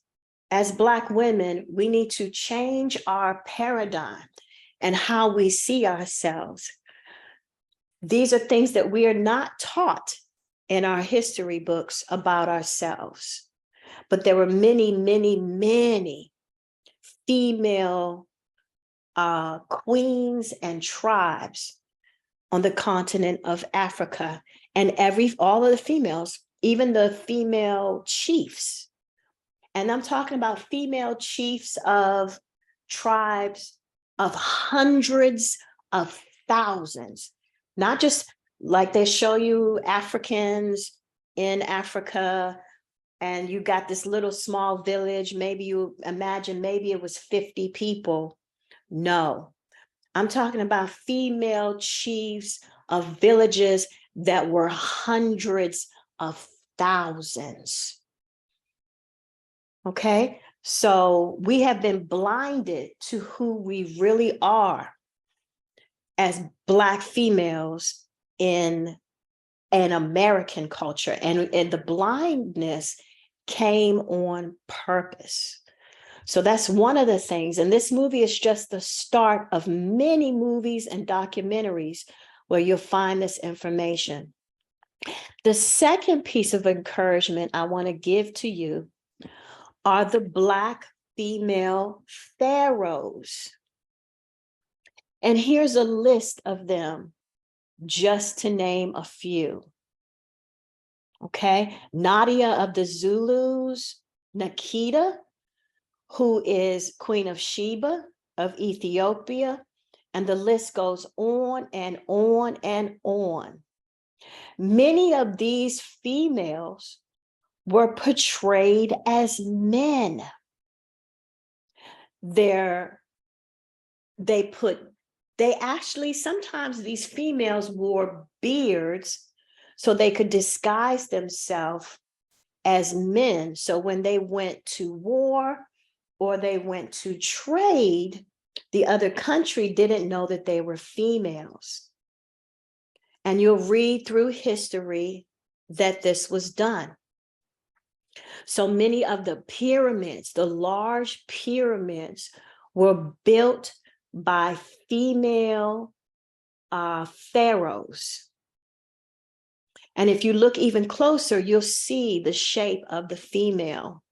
as Black women, we need to change our paradigm and how we see ourselves. These are things that we are not taught in our history books about ourselves. But there were many female queens and tribes on the continent of Africa, and all of the females, even the female chiefs. And I'm talking about female chiefs of tribes of hundreds of thousands, not just like they show you Africans in Africa, and you got this little small village. Maybe you imagine maybe it was 50 people. No, I'm talking about female chiefs of villages that were hundreds of thousands. Okay, so we have been blinded to who we really are as Black females in an American culture, and the blindness came on purpose. So that's one of the things, and this movie is just the start of many movies and documentaries where you'll find this information. The second piece of encouragement I want to give to you are the Black female pharaohs. And here's a list of them, just to name a few. Okay, Nadia of the Zulus, Nikita, who is Queen of Sheba of Ethiopia, and the list goes on and on and on. Many of these females were portrayed as men. Sometimes these females wore beards so they could disguise themselves as men. So when they went to war or they went to trade, the other country didn't know that they were females. And you'll read through history that this was done. So many of the pyramids, the large pyramids, were built by female pharaohs. And if you look even closer, you'll see the shape of the female.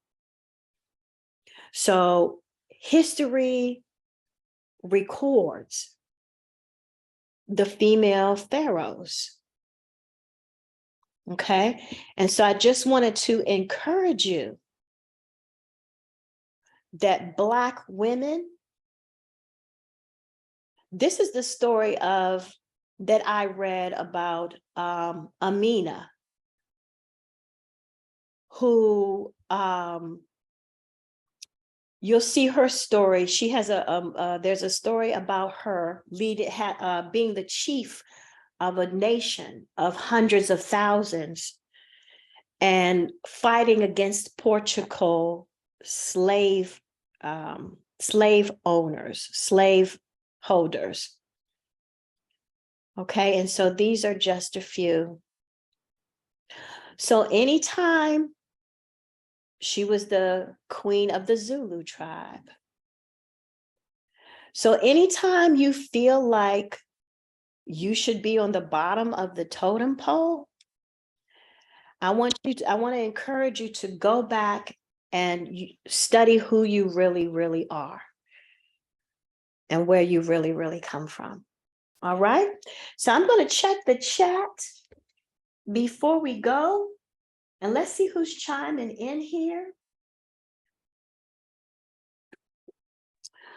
So history records the female pharaohs. Okay, and so I just wanted to encourage you that Black women, this is the story that I read about Amina, who you'll see her story. She has there's a story about her being the chief of a nation of hundreds of thousands and fighting against Portugal slave owners, slave holders. Okay, and so these are just a few. So anytime she was the queen of the Zulu tribe. So anytime you feel like you should be on the bottom of the totem pole, I want to encourage you to go back and study who you really, really are and where you really, really come from. All right. So I'm going to check the chat before we go. And let's see who's chiming in here.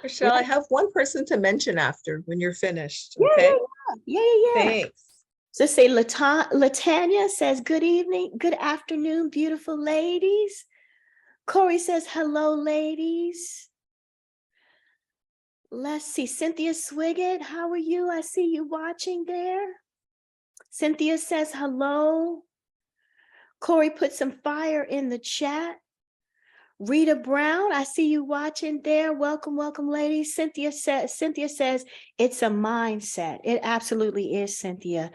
Rochelle, I have one person to mention after when you're finished. Yeah, Okay. yeah. Thanks. So say Latanya says, good evening, good afternoon, beautiful ladies. Corey says, hello, ladies. Let's see, Cynthia Swiggett, how are you? I see you watching there. Cynthia says, hello. Corey put some fire in the chat. Rita Brown, I see you watching there. Welcome, welcome, ladies. Cynthia says it's a mindset. It absolutely is, Cynthia.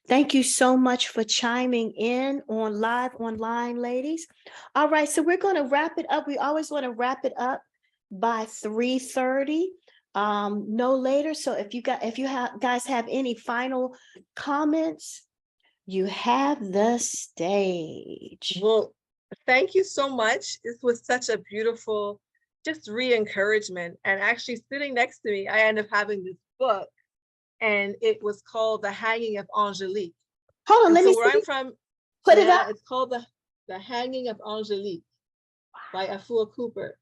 Thank you so much for chiming in on live online, ladies. All right, so we're going to wrap it up. We always want to wrap it up by 3:30, no later. So if you guys have any final comments, you have the stage. Well, thank you so much. This was such a beautiful, just re-encouragement. And actually sitting next to me, I ended up having this book, and it was called The Hanging of Angelique. Hold on, let me see. Where I'm from, Put it up. It's called The Hanging of Angelique by Afua Cooper.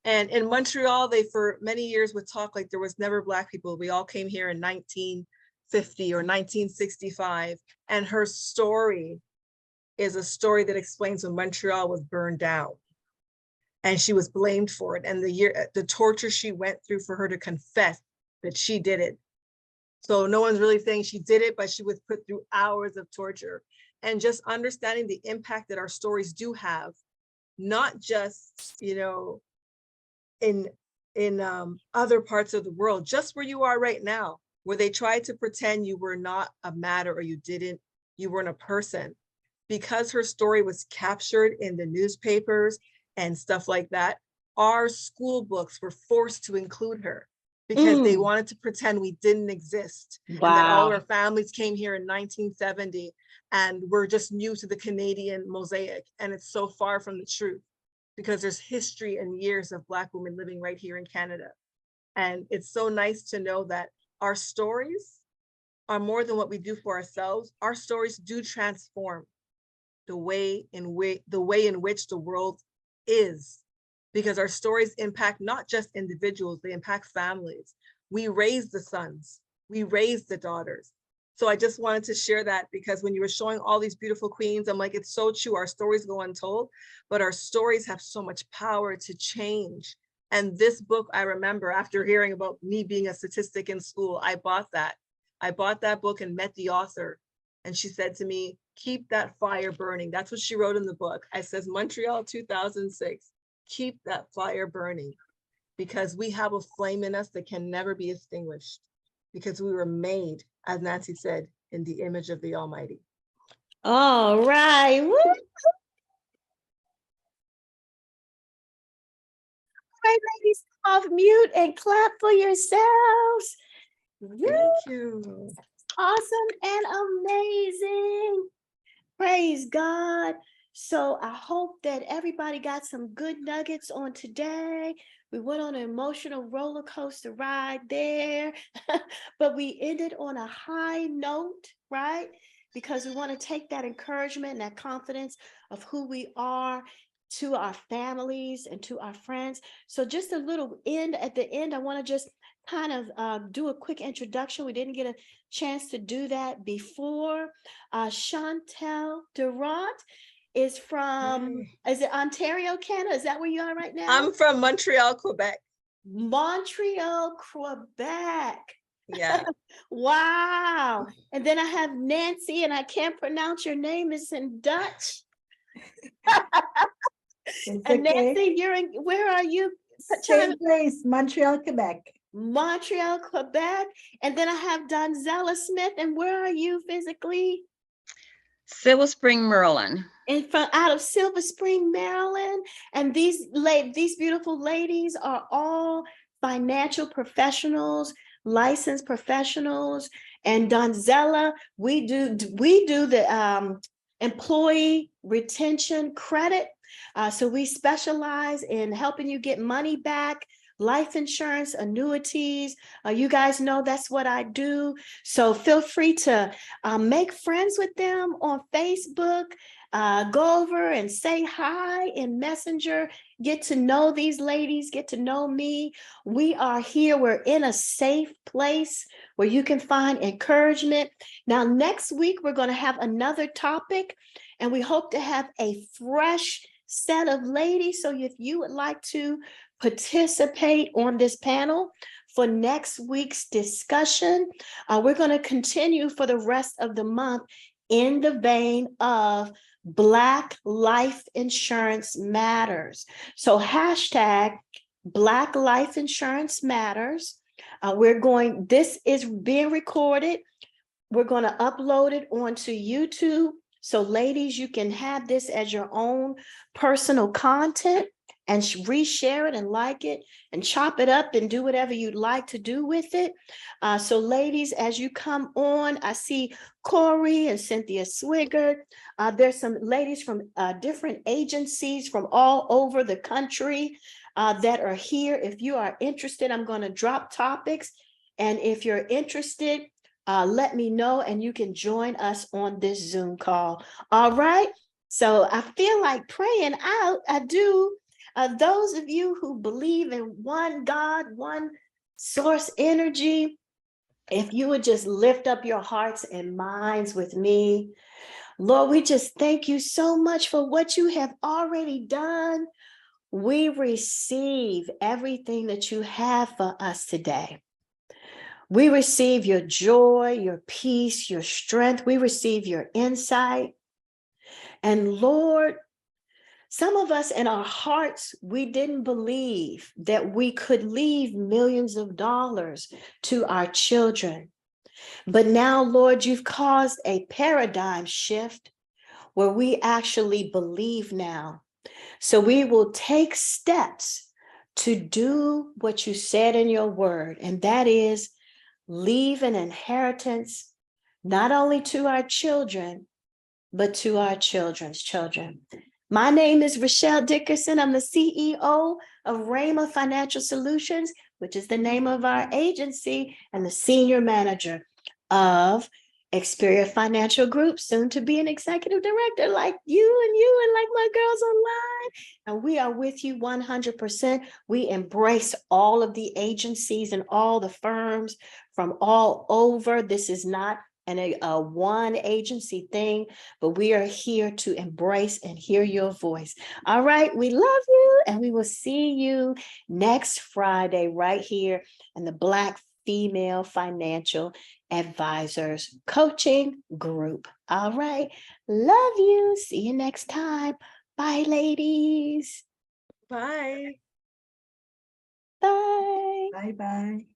And in Montreal, they for many years would talk like there was never Black people. We all came here in 1950 or 1965. And her story is a story that explains when Montreal was burned down. And she was blamed for it. And the torture she went through for her to confess that she did it. So no one's really saying she did it, but she was put through hours of torture. And just understanding the impact that our stories do have, not just, in other parts of the world, just where you are right now, where they tried to pretend you were not a matter or you weren't a person. Because her story was captured in the newspapers and stuff like that, our school books were forced to include her because they wanted to pretend we didn't exist. And that all our families came here in 1970 and we're just new to the Canadian mosaic. And it's so far from the truth because there's history and years of Black women living right here in Canada. And it's so nice to know that our stories are more than what we do for ourselves. Our stories do transform the way in which the world is, because our stories impact not just individuals, they impact families. We raise the sons, we raise the daughters. So I just wanted to share that because when you were showing all these beautiful queens, I'm like, it's so true. Our stories go untold, but our stories have so much power to change. And this book, I remember after hearing about me being a statistic in school, I bought that. I bought that book and met the author. And she said to me, keep that fire burning. That's what she wrote in the book. I says, Montreal 2006, keep that fire burning because we have a flame in us that can never be extinguished because we were made, as Nancy said, in the image of the Almighty. All right. Woo. All right, ladies, off mute and clap for yourselves. Thank you. Awesome and amazing. Praise God. So I hope that everybody got some good nuggets on today. We went on an emotional roller coaster ride there, but we ended on a high note, right? Because we want to take that encouragement and that confidence of who we are to our families and to our friends. So just a little at the end, I want to just kind of do a quick introduction. We didn't get a chance to do that before. Chantel Durant is from, is it Ontario, Canada? Is that where you are right now? I'm from Montreal, Quebec. Montreal, Quebec. Yeah. Wow. And then I have Nancy, and I can't pronounce your name. It's in Dutch. And okay. Nancy, where are you? Same place, Montreal, Quebec. Montreal, Quebec. And then I have Donzella Smith. And where are you physically? Silver Spring, Maryland. And out of Silver Spring, Maryland. And these beautiful ladies are all financial professionals, licensed professionals. And Donzella, we do the employee retention credit. So we specialize in helping you get money back, life insurance, annuities. You guys know that's what I do. So feel free to make friends with them on Facebook. Go over and say hi in Messenger. Get to know these ladies, get to know me. We are here. We're in a safe place where you can find encouragement. Now, next week, we're going to have another topic, and we hope to have a fresh set of ladies. So if you would like to participate on this panel for next week's discussion, we're going to continue for the rest of the month in the vein of Black Life Insurance Matters. So hashtag Black Life Insurance Matters. This is being recorded. We're going to upload it onto YouTube. So ladies, you can have this as your own personal content and reshare it and like it and chop it up and do whatever you'd like to do with it. So ladies, as you come on, I see Corey and Cynthia Swigert. There's some ladies from different agencies from all over the country that are here. If you are interested, I'm going to drop topics. And if you're interested, let me know and you can join us on this Zoom call. All right. So I feel like praying out. I do. Those of you who believe in one God, one source energy, if you would just lift up your hearts and minds with me. Lord, we just thank you so much for what you have already done. We receive everything that you have for us today. We receive your joy, your peace, your strength. We receive your insight. And Lord, some of us in our hearts, we didn't believe that we could leave millions of dollars to our children. But now, Lord, you've caused a paradigm shift where we actually believe now. So we will take steps to do what you said in your word, and that is leave an inheritance not only to our children, but to our children's children. My name is Rochelle Dickerson. I'm the CEO of Rhema Financial Solutions, which is the name of our agency, and the senior manager of Experior Financial Group, soon to be an executive director like you and like my girls online. And we are with you 100%. We embrace all of the agencies and all the firms from all over. This is not a one agency thing, but we are here to embrace and hear your voice. All right, we love you, and we will see you next Friday right here in the Black Female Financial Advisors Coaching Group. All right, love you. See you next time. Bye, ladies. Bye. Bye. Bye-bye.